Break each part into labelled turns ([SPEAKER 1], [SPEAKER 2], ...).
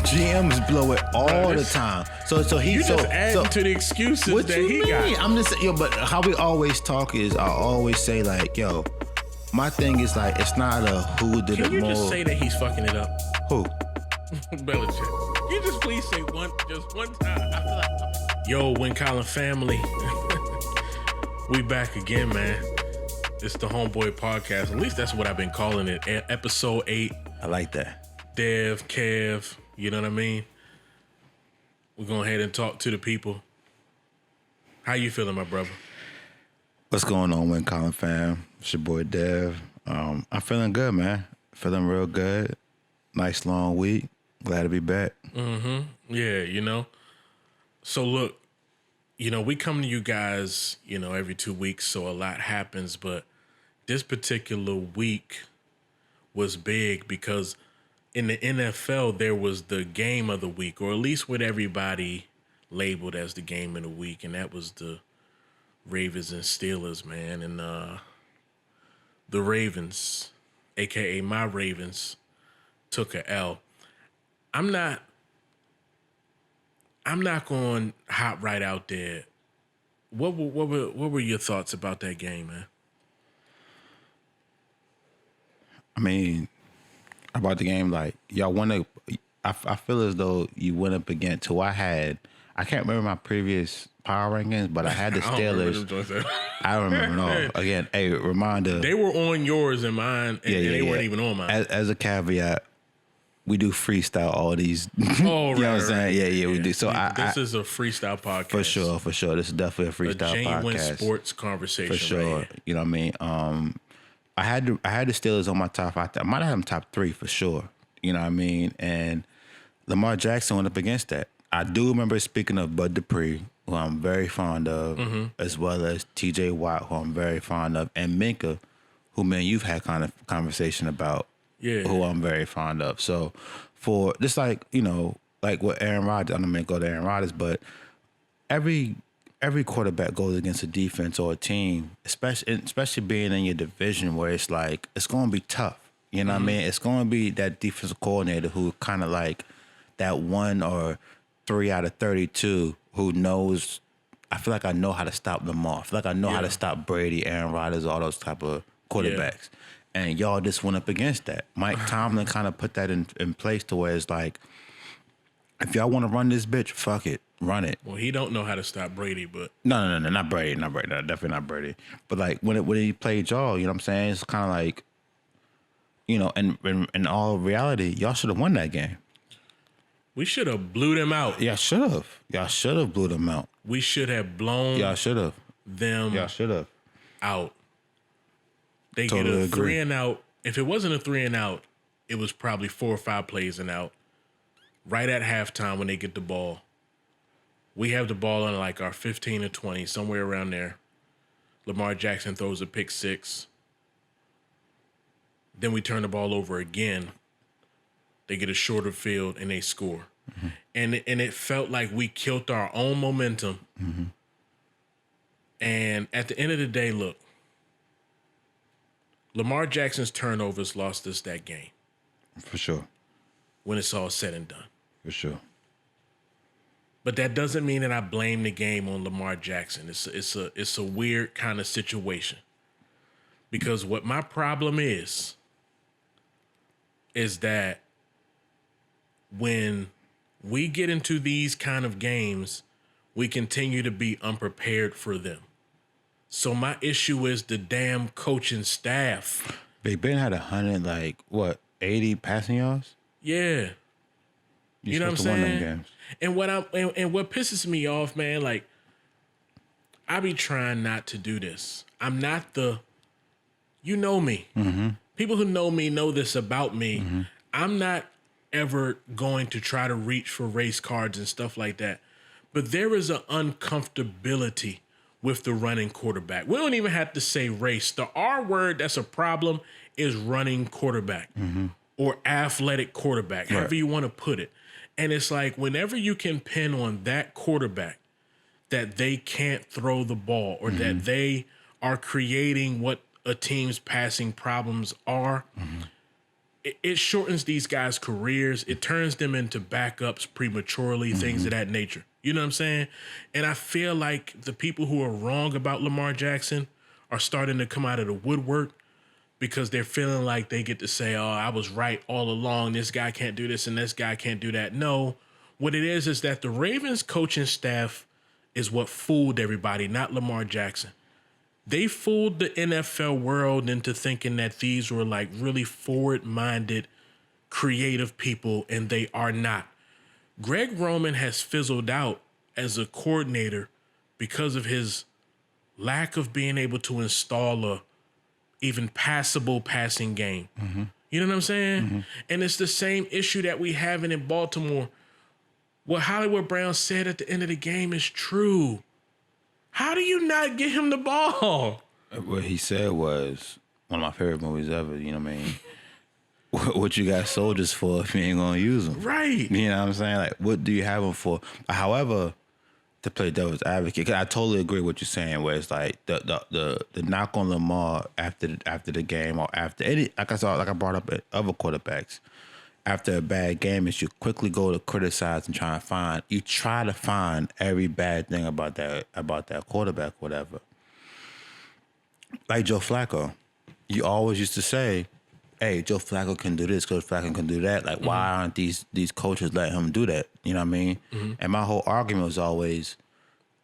[SPEAKER 1] GMs blow it all the time. So he
[SPEAKER 2] you just adding to the excuses
[SPEAKER 1] what
[SPEAKER 2] that
[SPEAKER 1] you
[SPEAKER 2] he
[SPEAKER 1] mean?
[SPEAKER 2] got.
[SPEAKER 1] I'm just but how we always talk is I always say like, yo, my thing is like it's not a who did
[SPEAKER 2] Can
[SPEAKER 1] it
[SPEAKER 2] you
[SPEAKER 1] more.
[SPEAKER 2] just say that he's fucking it up?
[SPEAKER 1] Who?
[SPEAKER 2] Belichick. Can you just please say just one time? I feel like, yo, Win Colin family, we back again, man. It's the Homeboy Podcast. At least that's what I've been calling it. Episode 8.
[SPEAKER 1] I like that.
[SPEAKER 2] Dev, Kev, you know what I mean? We're going ahead and talk to the people. How you feeling, my brother?
[SPEAKER 1] What's going on, Win Colin fam? It's your boy Dev. I'm feeling good, man. Feeling real good. Nice long week. Glad to be back.
[SPEAKER 2] Mm-hmm. Yeah, you know. So look, you know, we come to you guys, you know, every 2 weeks, so a lot happens, but this particular week was big because in the NFL, there was the game of the week, or at least what everybody labeled as the game of the week, and that was the Ravens and Steelers, man. And the Ravens, a.k.a. my Ravens, took a L. I'm not going to hop right out there. What were your thoughts about that game, man?
[SPEAKER 1] I mean, about the game, like y'all want to. I feel as though you went up against who I had. I can't remember my previous power rankings, but I had the Steelers. I don't remember. No, again, hey, reminder.
[SPEAKER 2] They were on yours and mine, and they weren't even on mine.
[SPEAKER 1] As a caveat, we do freestyle all these.
[SPEAKER 2] Oh, right,
[SPEAKER 1] you know what I'm saying? Yeah, we do. So
[SPEAKER 2] this is a freestyle podcast.
[SPEAKER 1] For sure. This is definitely a freestyle
[SPEAKER 2] podcast. A genuine
[SPEAKER 1] podcast.
[SPEAKER 2] Sports conversation.
[SPEAKER 1] For sure.
[SPEAKER 2] Right,
[SPEAKER 1] you know what I mean? I had the Steelers on my top 5. I might have them top 3 for sure. You know what I mean? And Lamar Jackson went up against that. I do remember speaking of Bud Dupree, who I'm very fond of, as well as TJ Watt, who I'm very fond of, and Minka, who, man, you've had kind of conversation about, who I'm very fond of. So for just like, you know, like what Aaron Rodgers, I'm not going to go to Aaron Rodgers, but every quarterback goes against a defense or a team, especially being in your division where it's like, it's going to be tough. You know what I mean? It's going to be that defensive coordinator who kind of like that 1 or 3 out of 32 who knows, I feel like I know how to stop them off. I feel like I know how to stop Brady, Aaron Rodgers, all those type of quarterbacks. Yeah. And y'all just went up against that. Mike Tomlin kind of put that in place to where it's like, if y'all want to run this bitch, fuck it, run it.
[SPEAKER 2] Well, he don't know how to stop Brady, but
[SPEAKER 1] no, not Brady, no, definitely not Brady. But like when he played y'all, you know what I'm saying? It's kind of like, you know, and in all reality, y'all should have won that game.
[SPEAKER 2] We should have blew them out.
[SPEAKER 1] Y'all should have blew them out.
[SPEAKER 2] We should have blown.
[SPEAKER 1] Y'all should have
[SPEAKER 2] them.
[SPEAKER 1] Y'all should have
[SPEAKER 2] out. They
[SPEAKER 1] totally
[SPEAKER 2] get a
[SPEAKER 1] agree.
[SPEAKER 2] 3 and out. If it wasn't a 3 and out, it was probably 4 or 5 plays and out. Right at halftime when they get the ball, we have the ball on like our 15 or 20, somewhere around there. Lamar Jackson throws a pick 6. Then we turn the ball over again. They get a shorter field and they score. Mm-hmm. And it felt like we killed our own momentum. Mm-hmm. And at the end of the day, look, Lamar Jackson's turnovers lost us that game.
[SPEAKER 1] For sure.
[SPEAKER 2] When it's all said and done.
[SPEAKER 1] For sure.
[SPEAKER 2] But that doesn't mean that I blame the game on Lamar Jackson. It's a weird kind of situation. Because what my problem is that when we get into these kind of games, we continue to be unprepared for them. So my issue is the damn coaching staff.
[SPEAKER 1] Big Ben had 80 passing yards?
[SPEAKER 2] Yeah. You know what I'm saying? And what pisses me off, man, like, I be trying not to do this. I'm not you know me. Mm-hmm. People who know me know this about me. Mm-hmm. I'm not ever going to try to reach for race cards and stuff like that. But there is an uncomfortability with the running quarterback. We don't even have to say race. The R word that's a problem is running quarterback or athletic quarterback, however you want to put it. And it's like whenever you can pin on that quarterback that they can't throw the ball or that they are creating what a team's passing problems are, it shortens these guys' careers. It turns them into backups prematurely, things of that nature. You know what I'm saying? And I feel like the people who are wrong about Lamar Jackson are starting to come out of the woodwork because they're feeling like they get to say, oh, I was right all along. This guy can't do this and this guy can't do that. No, what it is that the Ravens coaching staff is what fooled everybody, not Lamar Jackson. They fooled the NFL world into thinking that these were like really forward-minded, creative people, and they are not. Greg Roman has fizzled out as a coordinator because of his lack of being able to install a even passable passing game. Mm-hmm. You know what I'm saying? Mm-hmm. And it's the same issue that we have in Baltimore. What Hollywood Brown said at the end of the game is true. How do you not get him the ball?
[SPEAKER 1] What he said was one of my favorite movies ever, you know what I mean? What you got soldiers for if you ain't going to use them?
[SPEAKER 2] Right.
[SPEAKER 1] You know what I'm saying? Like, what do you have them for? However, to play devil's advocate, 'cause I totally agree with what you're saying, where it's like the knock on Lamar after the game or after any, like I brought up at other quarterbacks, after a bad game is you quickly go to criticize and try to find every bad thing about that quarterback, whatever. Like Joe Flacco, you always used to say, hey, Joe Flacco can do this, Joe Flacco can do that. Like, why aren't these coaches letting him do that? You know what I mean? Mm-hmm. And my whole argument was always,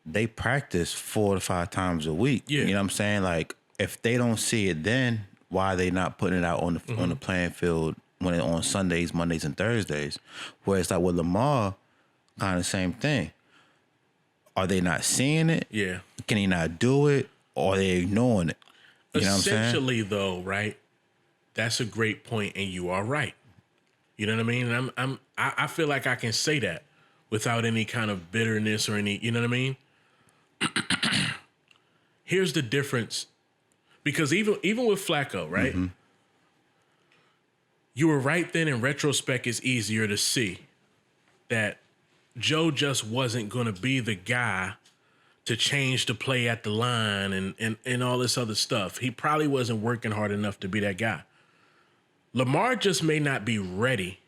[SPEAKER 1] they practice 4 to 5 times a week. Yeah. You know what I'm saying? Like, if they don't see it then, why are they not putting it out on the playing field when it's on Sundays, Mondays, and Thursdays? Where it's like with Lamar, kind of the same thing. Are they not seeing it? Yeah. Can he not do it? Or are they ignoring it? You know what I'm saying?
[SPEAKER 2] Essentially, though, right? That's a great point, and you are right. You know what I mean? And I feel like I can say that without any kind of bitterness or any, you know what I mean? Here's the difference. Because even with Flacco, right? Mm-hmm. You were right then. In retrospect, it's easier to see that Joe just wasn't going to be the guy to change the play at the line and all this other stuff. He probably wasn't working hard enough to be that guy. Lamar just may not be ready.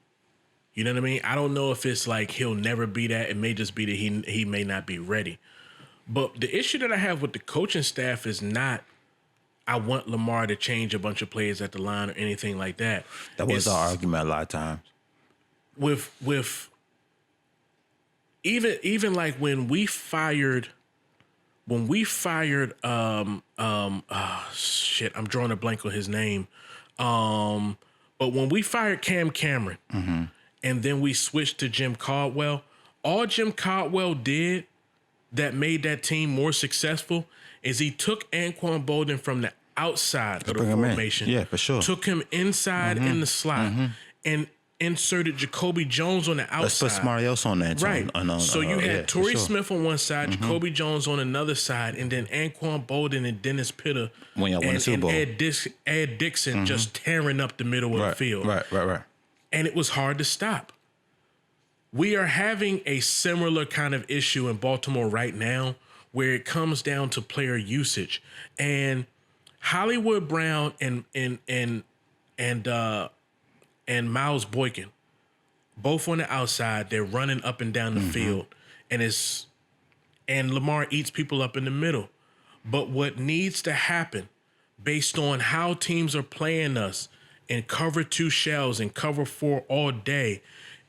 [SPEAKER 2] You know what I mean? I don't know if it's like he'll never be that. It may just be that he may not be ready. But the issue that I have with the coaching staff is not I want Lamar to change a bunch of plays at the line or anything like that.
[SPEAKER 1] That was our argument a lot of times.
[SPEAKER 2] With even like when we fired I'm drawing a blank on his name. But when we fired Cam Cameron and then we switched to Jim Caldwell, all Jim Caldwell did that made that team more successful is he took Anquan Bolden from the outside of the formation.
[SPEAKER 1] Yeah, for sure.
[SPEAKER 2] Took him inside in the slot and inserted Jacoby Jones on the outside.
[SPEAKER 1] Let's put somebody else on that.
[SPEAKER 2] Right. So you had Torrey Smith on one side, Jacoby Jones on another side, and then Anquan Bolden and Dennis Pitta
[SPEAKER 1] when y'all won the Super Bowl.
[SPEAKER 2] Ed Dixon just tearing up the middle of the field.
[SPEAKER 1] Right.
[SPEAKER 2] And it was hard to stop. We are having a similar kind of issue in Baltimore right now where it comes down to player usage. And Hollywood Brown and Miles Boykin, both on the outside, they're running up and down the field, and Lamar eats people up in the middle. But what needs to happen, based on how teams are playing us in cover 2 shells and cover 4 all day,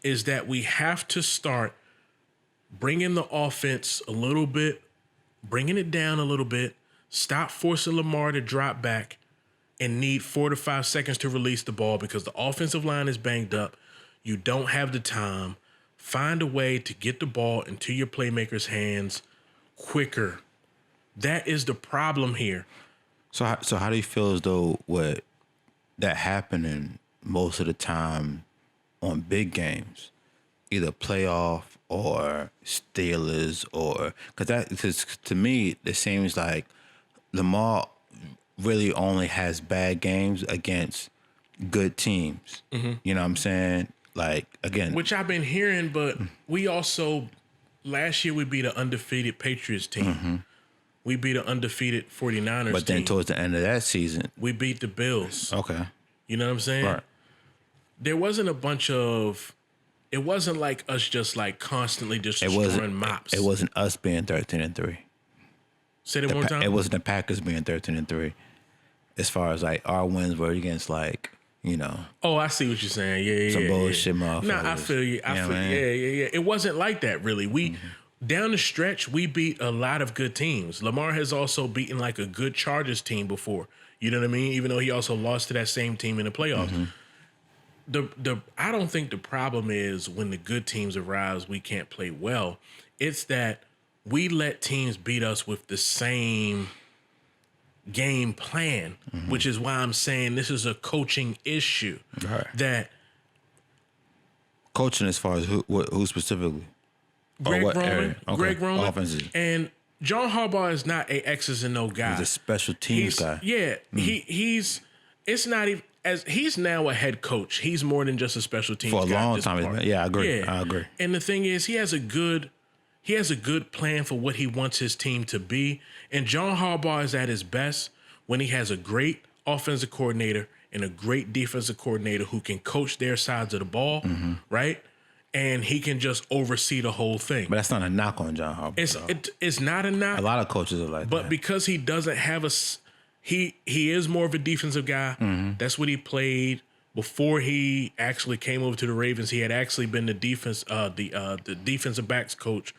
[SPEAKER 2] is that we have to start bringing the offense a little bit, bringing it down a little bit, stop forcing Lamar to drop back, and need 4 to 5 seconds to release the ball because the offensive line is banged up. You don't have the time. Find a way to get the ball into your playmakers' hands quicker. That is the problem here.
[SPEAKER 1] So how do you feel as though what that happening most of the time on big games, either playoff or Steelers or because to me it seems like Lamar really only has bad games against good teams. You know what I'm saying? Like, again.
[SPEAKER 2] Which I've been hearing, but we also, last year we beat an undefeated Patriots team. We beat an undefeated 49ers
[SPEAKER 1] But then
[SPEAKER 2] team.
[SPEAKER 1] towards the end of that season.
[SPEAKER 2] We beat the Bills.
[SPEAKER 1] Okay.
[SPEAKER 2] You know what I'm saying?
[SPEAKER 1] Right.
[SPEAKER 2] there wasn't a bunch of. It wasn't like us just like constantly just destroying mops.
[SPEAKER 1] It wasn't us being 13-3.
[SPEAKER 2] Say it one more time.
[SPEAKER 1] It wasn't the Packers being 13-3. As far as like our wins were against like, you know.
[SPEAKER 2] Oh, I see what you're saying. Yeah,
[SPEAKER 1] some bullshit motherfuckers.
[SPEAKER 2] Nah, I feel you. I feel yeah. It wasn't like that really. We down the stretch, we beat a lot of good teams. Lamar has also beaten like a good Chargers team before. You know what I mean? Even though he also lost to that same team in the playoffs. I don't think the problem is when the good teams arise, we can't play well. It's that we let teams beat us with the same game plan, which is why I'm saying this is a coaching issue.
[SPEAKER 1] Right.
[SPEAKER 2] That
[SPEAKER 1] coaching as far as who specifically?
[SPEAKER 2] Greg Roman,
[SPEAKER 1] Okay.
[SPEAKER 2] Greg Roman,
[SPEAKER 1] offenses.
[SPEAKER 2] And John Harbaugh is not a X's and O guy.
[SPEAKER 1] He's a special teams guy.
[SPEAKER 2] Yeah, he's. It's not even as he's now a head coach. He's more than just a special teams
[SPEAKER 1] for a
[SPEAKER 2] guy
[SPEAKER 1] long time. Yeah, I agree.
[SPEAKER 2] Yeah.
[SPEAKER 1] I agree.
[SPEAKER 2] And the thing is, he has a good plan for what he wants his team to be. And John Harbaugh is at his best when he has a great offensive coordinator and a great defensive coordinator who can coach their sides of the ball, right? And he can just oversee the whole thing.
[SPEAKER 1] But that's not a knock on John Harbaugh.
[SPEAKER 2] It's not a knock.
[SPEAKER 1] A lot of coaches are like that.
[SPEAKER 2] But because he doesn't have he is more of a defensive guy. That's what he played before he actually came over to the Ravens. He had actually been the defensive backs coach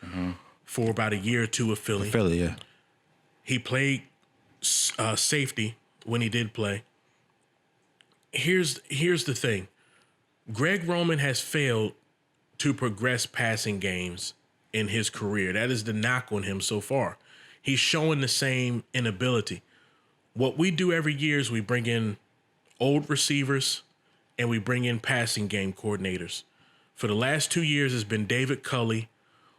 [SPEAKER 2] for about a year or two with Philly.
[SPEAKER 1] Yeah.
[SPEAKER 2] He played safety when he did play. Here's the thing. Greg Roman has failed to progress passing games in his career. That is the knock on him so far. He's showing the same inability. What we do every year is we bring in old receivers and we bring in passing game coordinators. For the last 2 years, it's been David Culley,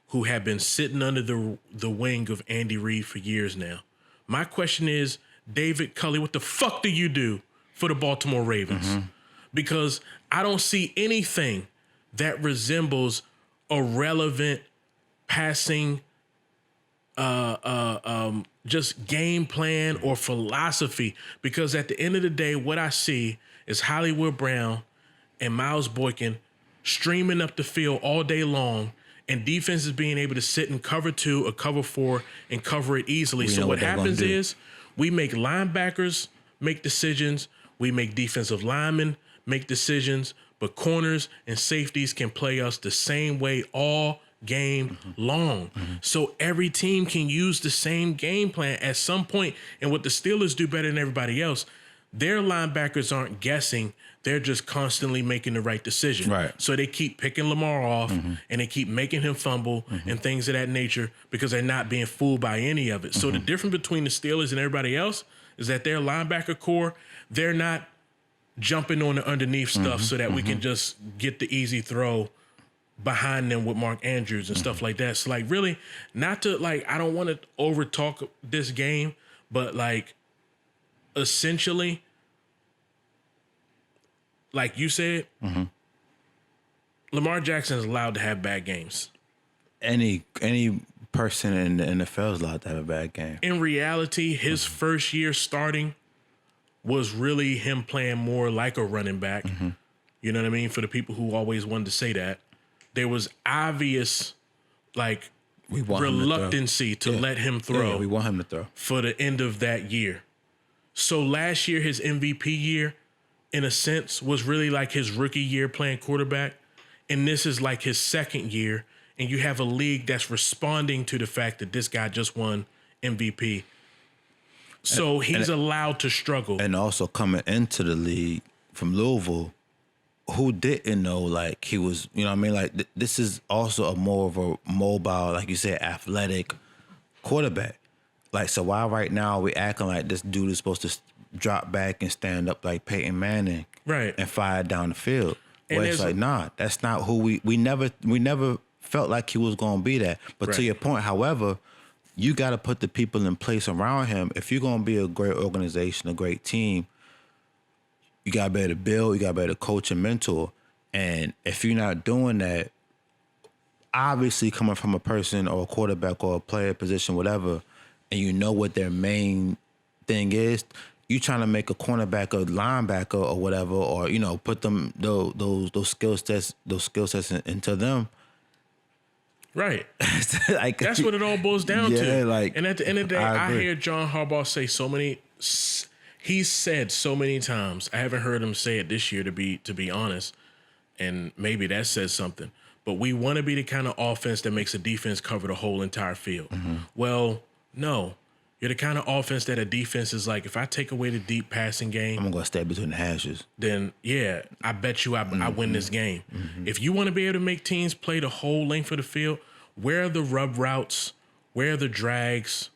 [SPEAKER 2] who have been sitting under the wing of Andy Reid for years now. My question is, David Culley, what the fuck do you do for the Baltimore Ravens? Because I don't see anything that resembles a relevant passing just game plan or philosophy, because at the end of the day, what I see is Hollywood Brown and Miles Boykin streaming up the field all day long, and defenses being able to sit in cover 2 or cover 4 and cover it easily. So what happens is we make linebackers make decisions, we make defensive linemen make decisions, but corners and safeties can play us the same way all game long. So every team can use the same game plan at some point. And what the Steelers do better than everybody else, their linebackers aren't guessing. They're just constantly making the right decision.
[SPEAKER 1] Right.
[SPEAKER 2] So they keep picking Lamar off and they keep making him fumble and things of that nature because they're not being fooled by any of it. So the difference between the Steelers and everybody else is that their linebacker core, they're not jumping on the underneath stuff so that we can just get the easy throw behind them with Mark Andrews and stuff like that. So like really not to like, I don't want to over talk this game, but like essentially, like you said, Lamar Jackson is allowed to have bad games.
[SPEAKER 1] Any person in the NFL is allowed to have a bad game.
[SPEAKER 2] In reality, his first year starting was really him playing more like a running back. You know what I mean? For the people who always wanted to say that. There was obvious, like, reluctancy to let him throw.
[SPEAKER 1] Yeah, we want him to throw.
[SPEAKER 2] For the end of that year. So last year, his MVP year, in a sense, was really like his rookie year playing quarterback. And this is like his second year. And you have a league that's responding to the fact that this guy just won MVP. So he's allowed to struggle.
[SPEAKER 1] And also coming into the league from Louisville, who didn't know, like, he was, you know what I mean? Like, this is also a more of a mobile, like you said, athletic quarterback. Like, so why right now we acting like this dude is supposed to drop back and stand up like Peyton Manning,
[SPEAKER 2] right,
[SPEAKER 1] and fire down the field? Where it's like, nah, that's not who we never felt like he was going to be that. But to your point, however, you got to put the people in place around him. If you're going to be a great organization, a great team, you got to be able to build, you got to be able to coach and mentor. And if you're not doing that, obviously coming from a person or a quarterback or a player position, whatever, and you know what their main thing is, you trying to make a cornerback or linebacker or whatever, or put them those skill sets into them.
[SPEAKER 2] Right.
[SPEAKER 1] Like,
[SPEAKER 2] that's what it all boils down to.
[SPEAKER 1] Yeah, like,
[SPEAKER 2] and at the end of the day, I
[SPEAKER 1] agree.
[SPEAKER 2] hear John Harbaugh say so many. He's said so many times. I haven't heard him say it this year, to be honest, and maybe that says something. But we want to be the kind of offense that makes a defense cover the whole entire field. Mm-hmm. Well, no. You're the kind of offense that a defense is like, if I take away the deep passing game,
[SPEAKER 1] I'm going to stay between the hashes.
[SPEAKER 2] Then, yeah, I bet you I win this game. Mm-hmm. If you want to be able to make teams play the whole length of the field, where are the rub routes? Where are the drags?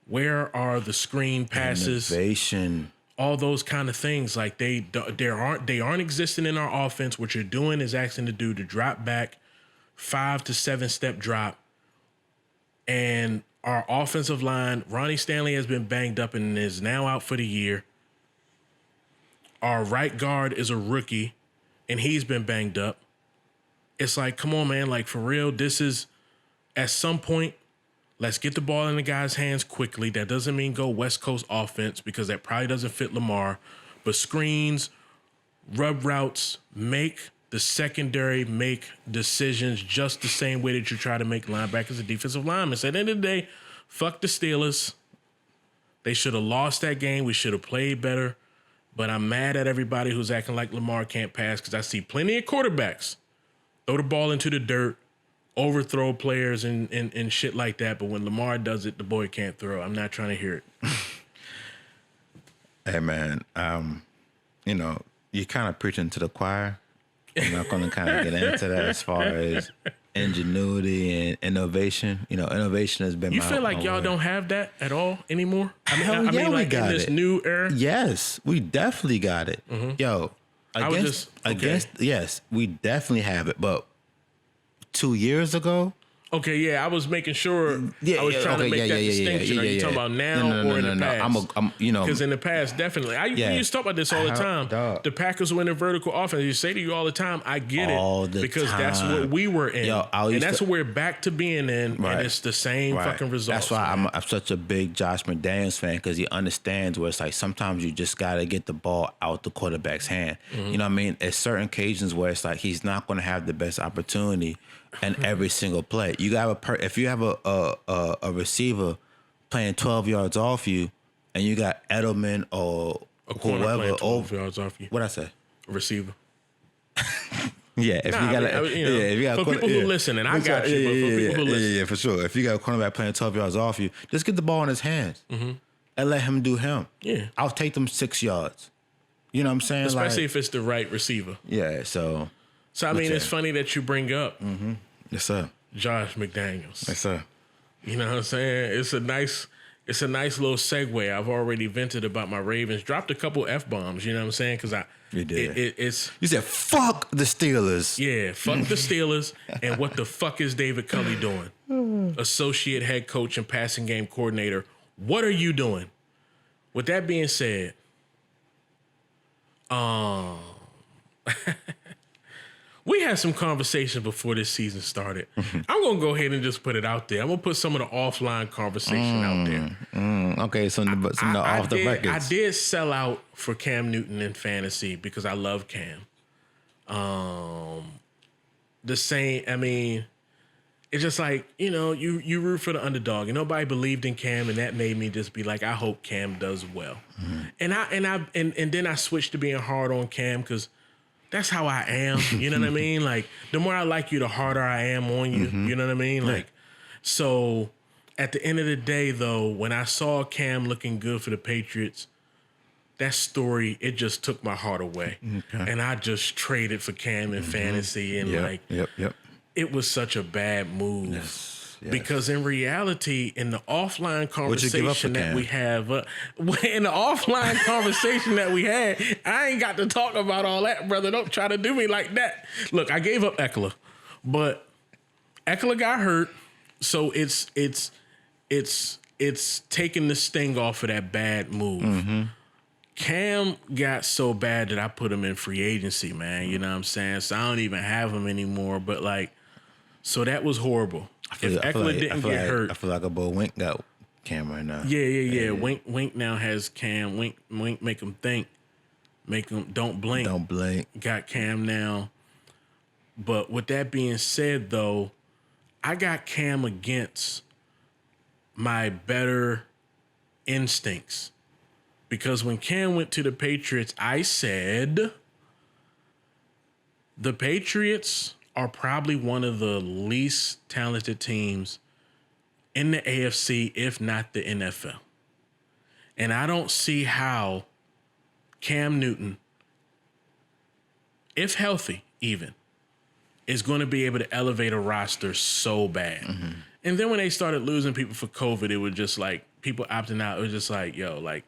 [SPEAKER 2] Where are the screen passes?
[SPEAKER 1] Innovation.
[SPEAKER 2] All those kind of things. Like, they aren't existing in our offense. What you're doing is asking the dude to drop back 5 to 7 step drop. And our offensive line, Ronnie Stanley has been banged up and is now out for the year. Our right guard is a rookie, and he's been banged up. It's like, come on, man. Like, for real, this is, at some point, let's get the ball in the guy's hands quickly. That doesn't mean go West Coast offense, because that probably doesn't fit Lamar. But screens, rub routes, make the secondary make decisions just the same way that you try to make linebackers and defensive linemen. So at the end of the day, fuck the Steelers. They should have lost that game. We should have played better. But I'm mad at everybody who's acting like Lamar can't pass, because I see plenty of quarterbacks throw the ball into the dirt, overthrow players and shit like that. But when Lamar does it, the boy can't throw. I'm not trying to hear it.
[SPEAKER 1] Hey, man, you're kind of preaching to the choir. I'm not going to kind of get into that as far as ingenuity and innovation. Innovation has been.
[SPEAKER 2] You feel like y'all don't have that at all anymore? I mean,
[SPEAKER 1] we got
[SPEAKER 2] in this
[SPEAKER 1] it.
[SPEAKER 2] new era.
[SPEAKER 1] Yes, we definitely got it. Mm-hmm. Yo, yes, we definitely have it. But 2 years ago.
[SPEAKER 2] Okay, yeah, I was making sure. I was trying to make that distinction. Are you talking about now or in the past? Because in the past, definitely. We used to talk about this all the time. The Packers were in a vertical offense. You say to you all the time, I get it. Because that's what we were in. And that's what we're back to being in. Right. And it's the same fucking results.
[SPEAKER 1] That's why I'm such a big Josh McDaniels fan, because he understands where it's like sometimes you just got to get the ball out the quarterback's hand. Mm-hmm. You know what I mean? At certain occasions where it's like he's not going to have the best opportunity in every single play. You got if you have a receiver playing 12 yards off you, and you got Edelman or whoever
[SPEAKER 2] 12 yards off you.
[SPEAKER 1] What I say?
[SPEAKER 2] A receiver.
[SPEAKER 1] Yeah, if you got
[SPEAKER 2] for people who listen, and I got you. But for people who listen,
[SPEAKER 1] yeah, for sure. If you got a cornerback playing 12 yards off you, just get the ball in his hands and let him do him.
[SPEAKER 2] Yeah,
[SPEAKER 1] I'll take them 6 yards. You know what I'm saying?
[SPEAKER 2] Especially if it's the right receiver.
[SPEAKER 1] Yeah. So
[SPEAKER 2] I mean, it's funny that you bring up.
[SPEAKER 1] Mm-hmm. Yes, sir.
[SPEAKER 2] Josh McDaniels.
[SPEAKER 1] Yes, sir.
[SPEAKER 2] You know what I'm saying? It's a nice little segue. I've already vented about my Ravens. Dropped a couple F-bombs, you know what I'm saying? Because
[SPEAKER 1] you did.
[SPEAKER 2] It's
[SPEAKER 1] you said, fuck the Steelers.
[SPEAKER 2] Yeah, fuck the Steelers. And what the fuck is David Culley doing? Associate head coach and passing game coordinator. What are you doing? With that being said, we had some conversations before this season started. I'm going to go ahead and just put it out there. I'm going to put some of the offline conversation out there.
[SPEAKER 1] Okay, so off the records.
[SPEAKER 2] I did sell out for Cam Newton in fantasy because I love Cam. It's just like, you root for the underdog. And nobody believed in Cam, and that made me just be like, I hope Cam does well. And then I switched to being hard on Cam because that's how I am. You know what I mean? Like, the more I like you, the harder I am on you. You know what I mean? Like, so at the end of the day, though, when I saw Cam looking good for the Patriots, that story, it just took my heart away. Okay. And I just traded for Cam in fantasy. And it was such a bad move. Yes. Because in reality, in the offline conversation that we have, I ain't got to talk about all that, brother. Don't try to do me like that. Look, I gave up Eckler, but Eckler got hurt, so it's taking the sting off of that bad move. Cam got so bad that I put him in free agency, man. You know what I'm saying? So I don't even have him anymore. But so that was horrible. If Eckler didn't get hurt,
[SPEAKER 1] I feel like a Bo Wink got Cam right now.
[SPEAKER 2] Yeah. Wink now has Cam. Wink make him think. Make him don't blink.
[SPEAKER 1] Don't blink.
[SPEAKER 2] Got Cam now. But with that being said, though, I got Cam against my better instincts. Because when Cam went to the Patriots, I said the Patriots are probably one of the least talented teams in the AFC, if not the NFL. And I don't see how Cam Newton, if healthy even, is going to be able to elevate a roster so bad. Mm-hmm. And then when they started losing people for COVID, it was just like people opting out. It was just like, yo, like,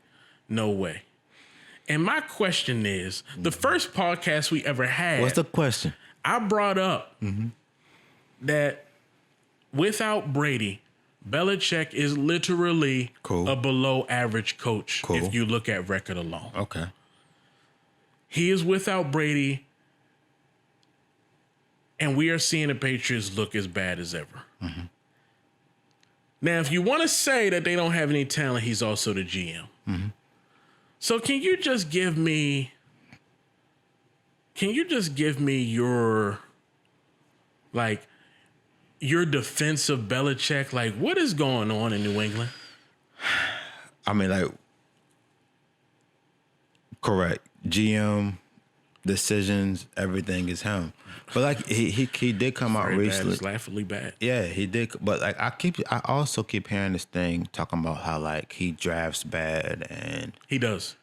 [SPEAKER 2] no way. And my question is, the first podcast we ever had.
[SPEAKER 1] What's the question?
[SPEAKER 2] I brought up that without Brady, Belichick is literally a below average coach if you look at record alone.
[SPEAKER 1] Okay.
[SPEAKER 2] He is without Brady, and we are seeing the Patriots look as bad as ever. Mm-hmm. Now, if you want to say that they don't have any talent, he's also the GM. Mm-hmm. So can you just give me your, like, your defense of Belichick? Like, what is going on in New England?
[SPEAKER 1] I mean, like, correct. GM, decisions, everything is him. But like he did come out recently.
[SPEAKER 2] It's laughably bad.
[SPEAKER 1] Yeah, he did. But like I also keep hearing this thing talking about how like he drafts bad and
[SPEAKER 2] he does.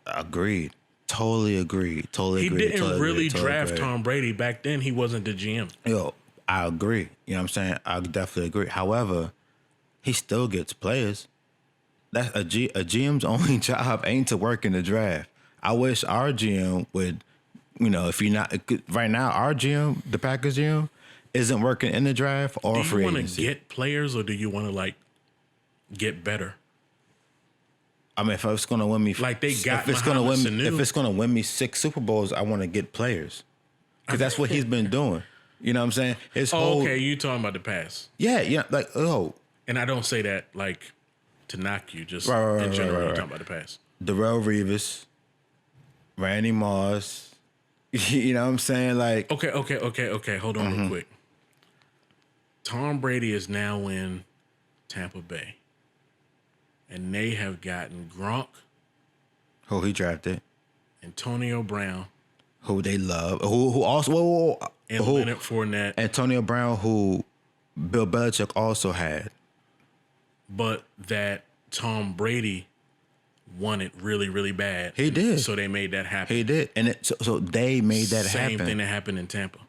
[SPEAKER 1] Agreed. Totally agreed.
[SPEAKER 2] He didn't really draft Tom Brady back then. He wasn't the GM.
[SPEAKER 1] Yo, I agree. You know what I'm saying? I definitely agree. However, he still gets players. That's a GM's only job ain't to work in the draft. I wish our GM would, you know, if you're not right now, our GM, the Packers GM, isn't working in the draft or free agency.
[SPEAKER 2] Do you want to get players or do you want to like get better?
[SPEAKER 1] I mean, if it's going to win me,
[SPEAKER 2] like they got,
[SPEAKER 1] if it's going to win me 6 Super Bowls, I want to get players because that's what he's been doing. You know what I'm saying?
[SPEAKER 2] Okay, you talking about the past?
[SPEAKER 1] Yeah, like
[SPEAKER 2] and I don't say that like to knock you, just in general. You're talking about the past.
[SPEAKER 1] Darrelle Revis, Randy Moss. You know what I'm saying? Like
[SPEAKER 2] okay. Hold on real quick. Tom Brady is now in Tampa Bay. And they have gotten Gronk.
[SPEAKER 1] Who he drafted.
[SPEAKER 2] Antonio Brown.
[SPEAKER 1] Who they love. Who also...
[SPEAKER 2] And Leonard Fournette.
[SPEAKER 1] Antonio Brown, who Bill Belichick also had.
[SPEAKER 2] But that Tom Brady wanted really, really bad.
[SPEAKER 1] He did.
[SPEAKER 2] So they made that happen.
[SPEAKER 1] He did. And so they made that happen.
[SPEAKER 2] Same thing that happened in Tampa.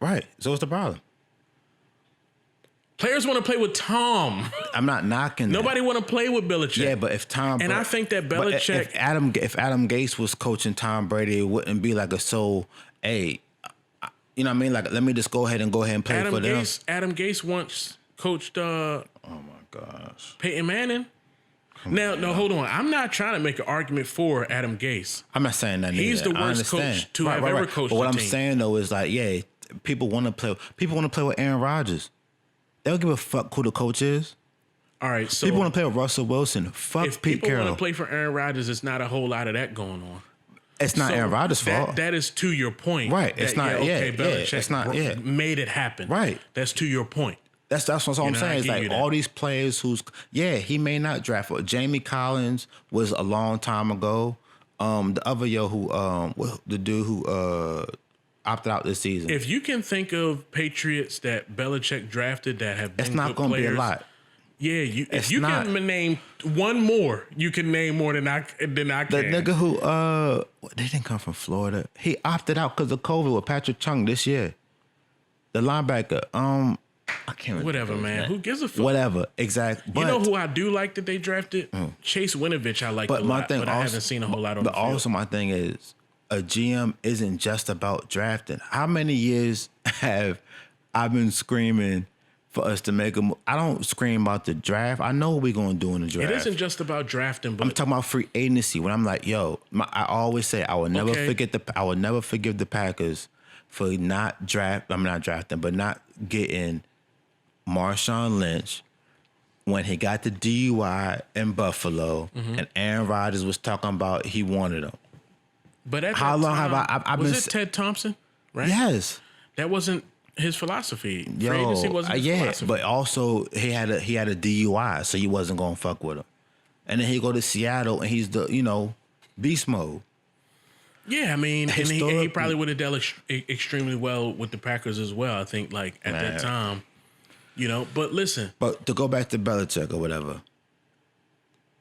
[SPEAKER 1] Right. So what's the problem?
[SPEAKER 2] Players want to play with Tom.
[SPEAKER 1] I'm not knocking
[SPEAKER 2] Nobody want to play with Belichick.
[SPEAKER 1] Yeah, but if Tom...
[SPEAKER 2] And I think that Belichick...
[SPEAKER 1] If Adam Gase was coaching Tom Brady, it wouldn't be like hey, you know what I mean? Like, let me just go ahead and play for them.
[SPEAKER 2] Adam Gase once coached...
[SPEAKER 1] oh, my gosh.
[SPEAKER 2] Peyton Manning. No, hold on. I'm not trying to make an argument for Adam Gase.
[SPEAKER 1] I'm not saying that.
[SPEAKER 2] He's the worst coach to have ever coached. But
[SPEAKER 1] what I'm saying though is like, yeah, people want to play with Aaron Rodgers. They don't give a fuck who the coach is.
[SPEAKER 2] All right, so
[SPEAKER 1] people want to play with Russell Wilson. Fuck
[SPEAKER 2] if
[SPEAKER 1] Pete Carroll.
[SPEAKER 2] People want to play for Aaron Rodgers, it's not a whole lot of that going on.
[SPEAKER 1] It's not Aaron Rodgers' fault.
[SPEAKER 2] That is to your point.
[SPEAKER 1] Right. It's not.
[SPEAKER 2] Belichick
[SPEAKER 1] it's not.
[SPEAKER 2] Made it happen.
[SPEAKER 1] Right.
[SPEAKER 2] That's to your point.
[SPEAKER 1] That's what I'm saying. It's like all these players he may not draft. Jamie Collins was a long time ago. The other the dude who opted out this season.
[SPEAKER 2] If you can think of Patriots that Belichick drafted that have been
[SPEAKER 1] it's not
[SPEAKER 2] going to
[SPEAKER 1] be a lot.
[SPEAKER 2] Yeah, if you can name one more, you can name more than I can.
[SPEAKER 1] The nigga who they didn't come from Florida. He opted out because of COVID with Patrick Chung this year. The linebacker. I can't remember.
[SPEAKER 2] Whatever, man. Who gives a fuck?
[SPEAKER 1] Whatever, exactly.
[SPEAKER 2] But, you know who I do like that they drafted? Chase Winovich. I like a lot, but I haven't seen a whole lot on the field.
[SPEAKER 1] But also, my thing is, a GM isn't just about drafting. How many years have I been screaming for us to make a move? I don't scream about the draft. I know what we're going to do in the draft.
[SPEAKER 2] It isn't just about drafting, but
[SPEAKER 1] I'm talking about free agency. When I'm like, yo, I always say I will never forgive the Packers for not drafting, but not getting Marshawn Lynch, when he got the DUI in Buffalo, and Aaron Rodgers was talking about he wanted him.
[SPEAKER 2] But at
[SPEAKER 1] How
[SPEAKER 2] that
[SPEAKER 1] long
[SPEAKER 2] time,
[SPEAKER 1] have I been?
[SPEAKER 2] Was it Ted Thompson? Right.
[SPEAKER 1] Yes.
[SPEAKER 2] That wasn't his philosophy. Free agency wasn't his philosophy.
[SPEAKER 1] But also he had a DUI, so you wasn't gonna fuck with him. And then he go to Seattle, and he's the beast mode.
[SPEAKER 2] Yeah, I mean, and he probably would have dealt extremely well with the Packers as well. I think, like at that time, But listen,
[SPEAKER 1] but to go back to Belichick or whatever,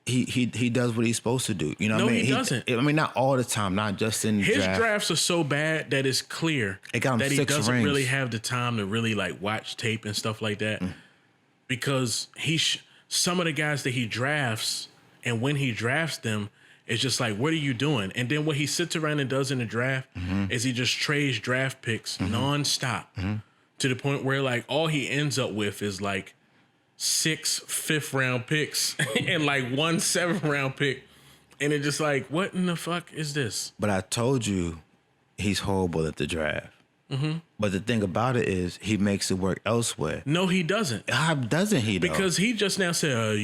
[SPEAKER 1] he does what he's supposed to do. You know,
[SPEAKER 2] no,
[SPEAKER 1] what I mean?
[SPEAKER 2] he doesn't.
[SPEAKER 1] I mean, not all the time, not just in
[SPEAKER 2] his
[SPEAKER 1] draft.
[SPEAKER 2] drafts are so bad that it's clear that he doesn't really have the time to really like watch tape and stuff like that, because some of the guys that he drafts, and when he drafts them, it's just like, what are you doing? And then what he sits around and does in the draft is he just trades draft picks nonstop to the point where like all he ends up with is like 6 5th-round picks and like 1 7th-round pick. And it's just like, what in the fuck is this?
[SPEAKER 1] But I told you he's horrible at the draft. But the thing about it is he makes it work elsewhere.
[SPEAKER 2] No, he doesn't.
[SPEAKER 1] How doesn't he, though?
[SPEAKER 2] Because he just now said,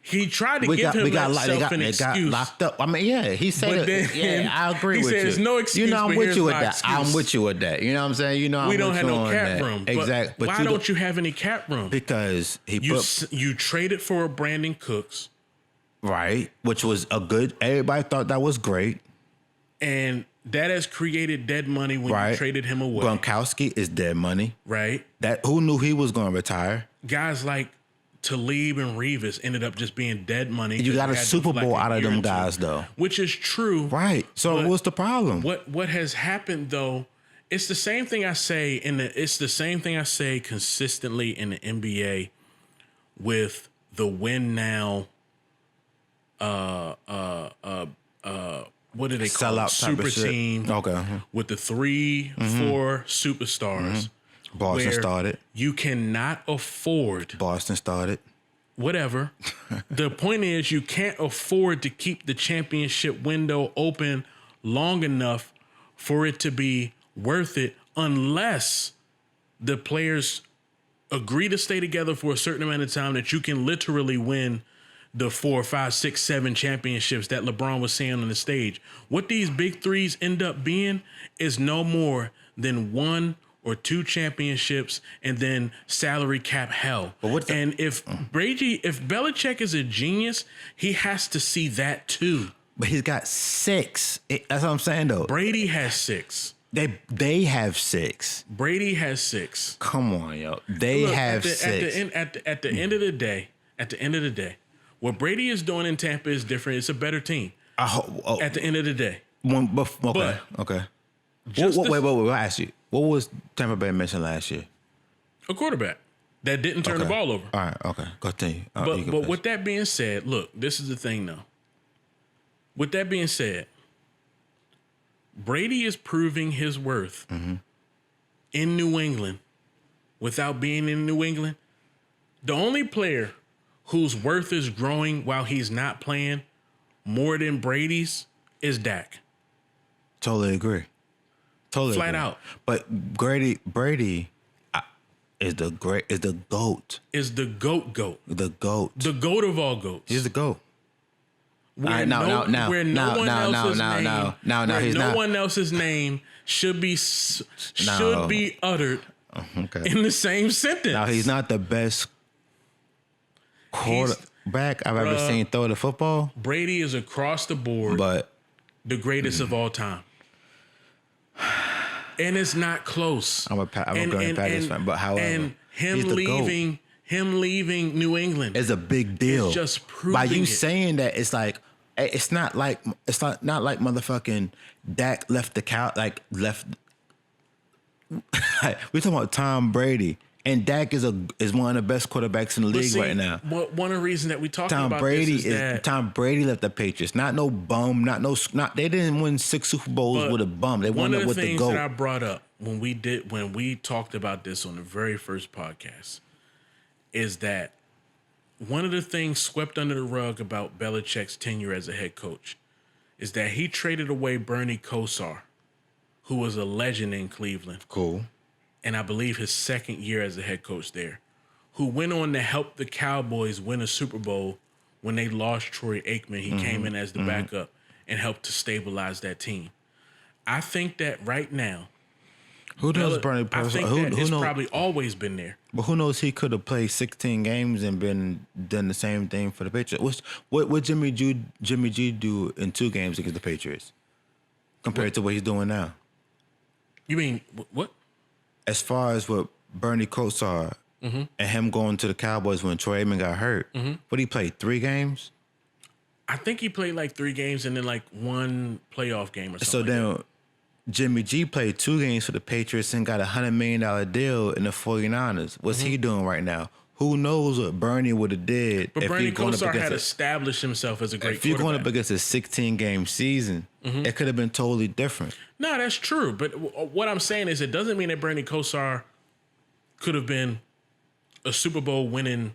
[SPEAKER 2] he tried to give himself an excuse. Got
[SPEAKER 1] locked up. I mean, yeah, he said it. I agree with you.
[SPEAKER 2] He said there's no excuse.
[SPEAKER 1] I'm with you with that.
[SPEAKER 2] Excuse.
[SPEAKER 1] I'm with you with that. You know what I'm saying?
[SPEAKER 2] We don't have no cap room.
[SPEAKER 1] Exactly.
[SPEAKER 2] But why don't you have any cap room?
[SPEAKER 1] Because
[SPEAKER 2] you traded for a Brandon Cooks.
[SPEAKER 1] Right. Which was everybody thought that was great.
[SPEAKER 2] And that has created dead money when you traded him away.
[SPEAKER 1] Gronkowski is dead money.
[SPEAKER 2] Right.
[SPEAKER 1] Who knew he was going to retire?
[SPEAKER 2] Guys like Talib and Revis ended up just being dead money.
[SPEAKER 1] You got a Super Bowl out of them guys, though.
[SPEAKER 2] Which is true.
[SPEAKER 1] Right. So what's the problem?
[SPEAKER 2] What has happened, though, it's the same thing I say consistently in the NBA with the win now what do they call it? Super team.
[SPEAKER 1] Okay.
[SPEAKER 2] With the 3, 4 superstars.
[SPEAKER 1] Boston started.
[SPEAKER 2] You cannot afford.
[SPEAKER 1] Boston started.
[SPEAKER 2] Whatever. The point is, you can't afford to keep the championship window open long enough for it to be worth it unless the players agree to stay together for a certain amount of time that you can literally win the 4, 5, 6, 7 championships that LeBron was saying on the stage. What these big threes end up being is no more than 1 or 2 championships and then salary cap hell. And if Belichick is a genius, he has to see that too.
[SPEAKER 1] But he's got 6. That's what I'm saying, though.
[SPEAKER 2] Brady has 6.
[SPEAKER 1] They have 6.
[SPEAKER 2] Brady has 6.
[SPEAKER 1] Come on, yo. They have 6.
[SPEAKER 2] At the end of the day, what Brady is doing in Tampa is different. It's a better team. At the end of the day.
[SPEAKER 1] Okay. Wait. I'll ask you. What was Tampa Bay missing last year?
[SPEAKER 2] A quarterback that didn't turn the ball over.
[SPEAKER 1] All right, okay. Continue.
[SPEAKER 2] But with that being said, look, this is the thing, though. With that being said, Brady is proving his worth in New England without being in New England. The only player whose worth is growing while he's not playing more than Brady's is Dak.
[SPEAKER 1] Totally agree.
[SPEAKER 2] Flat out.
[SPEAKER 1] But Brady is the GOAT.
[SPEAKER 2] Is the GOAT.
[SPEAKER 1] The GOAT.
[SPEAKER 2] The GOAT of all GOATs.
[SPEAKER 1] He's the GOAT.
[SPEAKER 2] Where no one else's name should be uttered in the same sentence.
[SPEAKER 1] Now, he's not the best quarterback I've ever seen throw the football.
[SPEAKER 2] Brady is across the board,
[SPEAKER 1] but
[SPEAKER 2] the greatest of all time. And it's not close.
[SPEAKER 1] I'm a Packers fan, but however,
[SPEAKER 2] and him leaving New England
[SPEAKER 1] is a big deal.
[SPEAKER 2] It's just proving
[SPEAKER 1] by you saying that, it's not like motherfucking Dak left the couch, left. We're talking about Tom Brady. And Dak is one of the best quarterbacks in the league right now.
[SPEAKER 2] One of the reasons that we talking about this is that
[SPEAKER 1] Tom Brady left the Patriots. Not no bum. They didn't win 6 Super Bowls with a bum. They won it with the GOAT.
[SPEAKER 2] One of the things that I brought up when we talked about this on the very first podcast is that one of the things swept under the rug about Belichick's tenure as a head coach is that he traded away Bernie Kosar, who was a legend in Cleveland.
[SPEAKER 1] Cool.
[SPEAKER 2] And I believe his second year as a head coach there, who went on to help the Cowboys win a Super Bowl when they lost Troy Aikman. He came in as the backup and helped to stabilize that team. I think that right now,
[SPEAKER 1] who knows Bernie?
[SPEAKER 2] I think that it's probably always been there.
[SPEAKER 1] But who knows? He could have played 16 games and done the same thing for the Patriots. What Jimmy G do in 2 games against the Patriots compared to what he's doing now?
[SPEAKER 2] You mean what?
[SPEAKER 1] As far as what Bernie Kosar and him going to the Cowboys when Troy Aikman got hurt, what he played 3 games?
[SPEAKER 2] I think he played like 3 games and then like 1 playoff game or something.
[SPEAKER 1] So then Jimmy G played 2 games for the Patriots and got a $100 million deal in the 49ers. What's he doing right now? Who knows what Bernie would have did?
[SPEAKER 2] But
[SPEAKER 1] if
[SPEAKER 2] Bernie Kosar had
[SPEAKER 1] a,
[SPEAKER 2] established himself as a great
[SPEAKER 1] If you're going
[SPEAKER 2] quarterback.
[SPEAKER 1] up against a 16-game season, it could have been totally different.
[SPEAKER 2] No, that's true. But what I'm saying is it doesn't mean that Bernie Kosar could have been a Super Bowl winning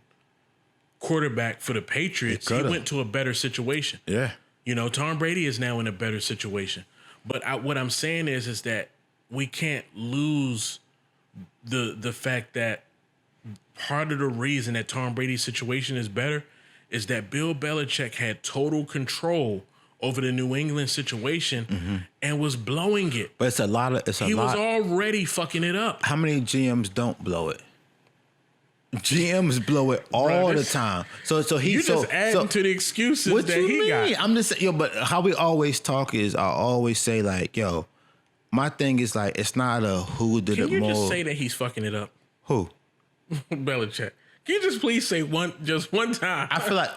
[SPEAKER 2] quarterback for the Patriots. He went to a better situation.
[SPEAKER 1] Yeah.
[SPEAKER 2] You know, Tom Brady is now in a better situation. But what I'm saying is that we can't lose the fact that part of the reason that Tom Brady's situation is better is that Bill Belichick had total control over the New England situation and was blowing it.
[SPEAKER 1] But he
[SPEAKER 2] was already fucking it up.
[SPEAKER 1] How many GMs don't blow it? GMs blow it all the time. So
[SPEAKER 2] you just adding to the excuses
[SPEAKER 1] what
[SPEAKER 2] that
[SPEAKER 1] you
[SPEAKER 2] he
[SPEAKER 1] mean?
[SPEAKER 2] got.
[SPEAKER 1] I'm just but how we always talk is I always say like, yo, my thing is like it's not a who did it more.
[SPEAKER 2] Can you just say that he's fucking it up?
[SPEAKER 1] Who?
[SPEAKER 2] Belichick. Can you just please say one time?
[SPEAKER 1] I feel like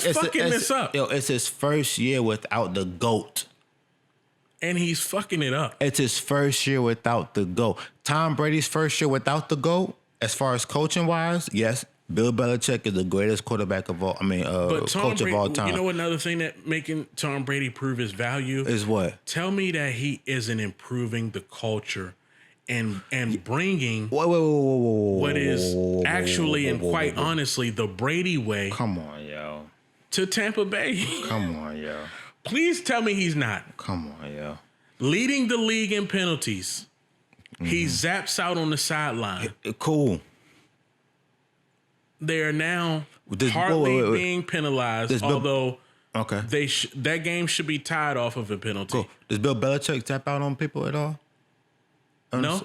[SPEAKER 2] it's fucking this up.
[SPEAKER 1] Yo, it's his first year without the GOAT.
[SPEAKER 2] And he's fucking it up.
[SPEAKER 1] It's his first year without the GOAT. Tom Brady's first year without the GOAT, as far as coaching wise, yes, Bill Belichick is the greatest quarterback of all. Coach of all time.
[SPEAKER 2] You know another thing that making Tom Brady prove his value
[SPEAKER 1] is what?
[SPEAKER 2] Tell me that he isn't improving the culture and bringing
[SPEAKER 1] what
[SPEAKER 2] is actually and quite honestly the Brady way.
[SPEAKER 1] Come on, yo.
[SPEAKER 2] To Tampa Bay.
[SPEAKER 1] Come on, yo.
[SPEAKER 2] Please tell me he's not.
[SPEAKER 1] Come on, yo.
[SPEAKER 2] Leading the league in penalties. He zaps out on the sideline.
[SPEAKER 1] Cool.
[SPEAKER 2] They are now hardly being penalized, although that game should be tied off of a penalty.
[SPEAKER 1] Cool. Does Bill Belichick tap out on people at all?
[SPEAKER 2] No.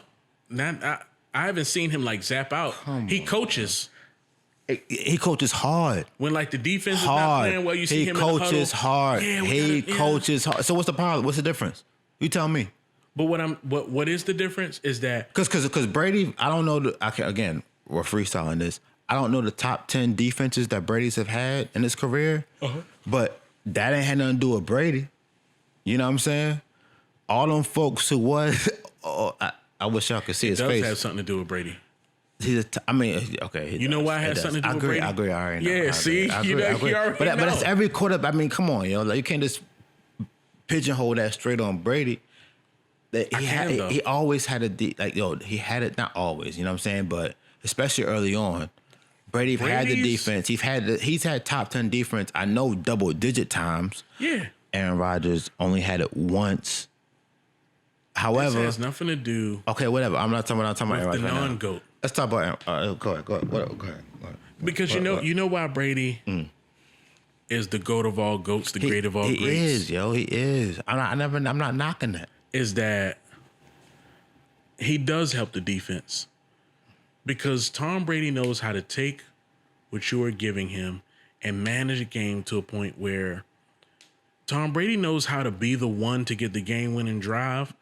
[SPEAKER 2] I haven't seen him like zap out. He coaches.
[SPEAKER 1] He coaches hard.
[SPEAKER 2] When like the defense is not playing well, you see him in the huddle.
[SPEAKER 1] He coaches hard.
[SPEAKER 2] Yeah,
[SPEAKER 1] he coaches hard. So what's the problem? What's the difference? You tell me.
[SPEAKER 2] But what is the difference is that
[SPEAKER 1] because Brady, I don't know. Again, we're freestyling this. I don't know the top 10 defenses that Brady's have had in his career, but that ain't had nothing to do with Brady. You know what I'm saying? All them folks who was, I wish y'all could see his face.
[SPEAKER 2] It does have something to do with Brady.
[SPEAKER 1] Okay.
[SPEAKER 2] You know why it has something to do with Brady?
[SPEAKER 1] I agree. I already know.
[SPEAKER 2] Yeah, see?
[SPEAKER 1] I agree. But that's every quarterback. I mean, come on, yo. Like, you can't just pigeonhole that straight on Brady. He always had he had it, not always, you know what I'm saying? But especially early on, Brady had the defense. He's had top 10 defense. I know double-digit times.
[SPEAKER 2] Yeah.
[SPEAKER 1] Aaron Rodgers only had it once. However,
[SPEAKER 2] this has nothing to do.
[SPEAKER 1] Okay, whatever. I'm not talking about Aaron Rodgers
[SPEAKER 2] the
[SPEAKER 1] right now.
[SPEAKER 2] non-GOAT.
[SPEAKER 1] Let's talk about go ahead.
[SPEAKER 2] Because you know why Brady is the GOAT of all GOATs, the great of all greats.
[SPEAKER 1] He is, yo. He is. I'm not knocking that.
[SPEAKER 2] Is that he does help the defense. Because Tom Brady knows how to take what you are giving him and manage a game to a point where Tom Brady knows how to be the one to get the game-winning drive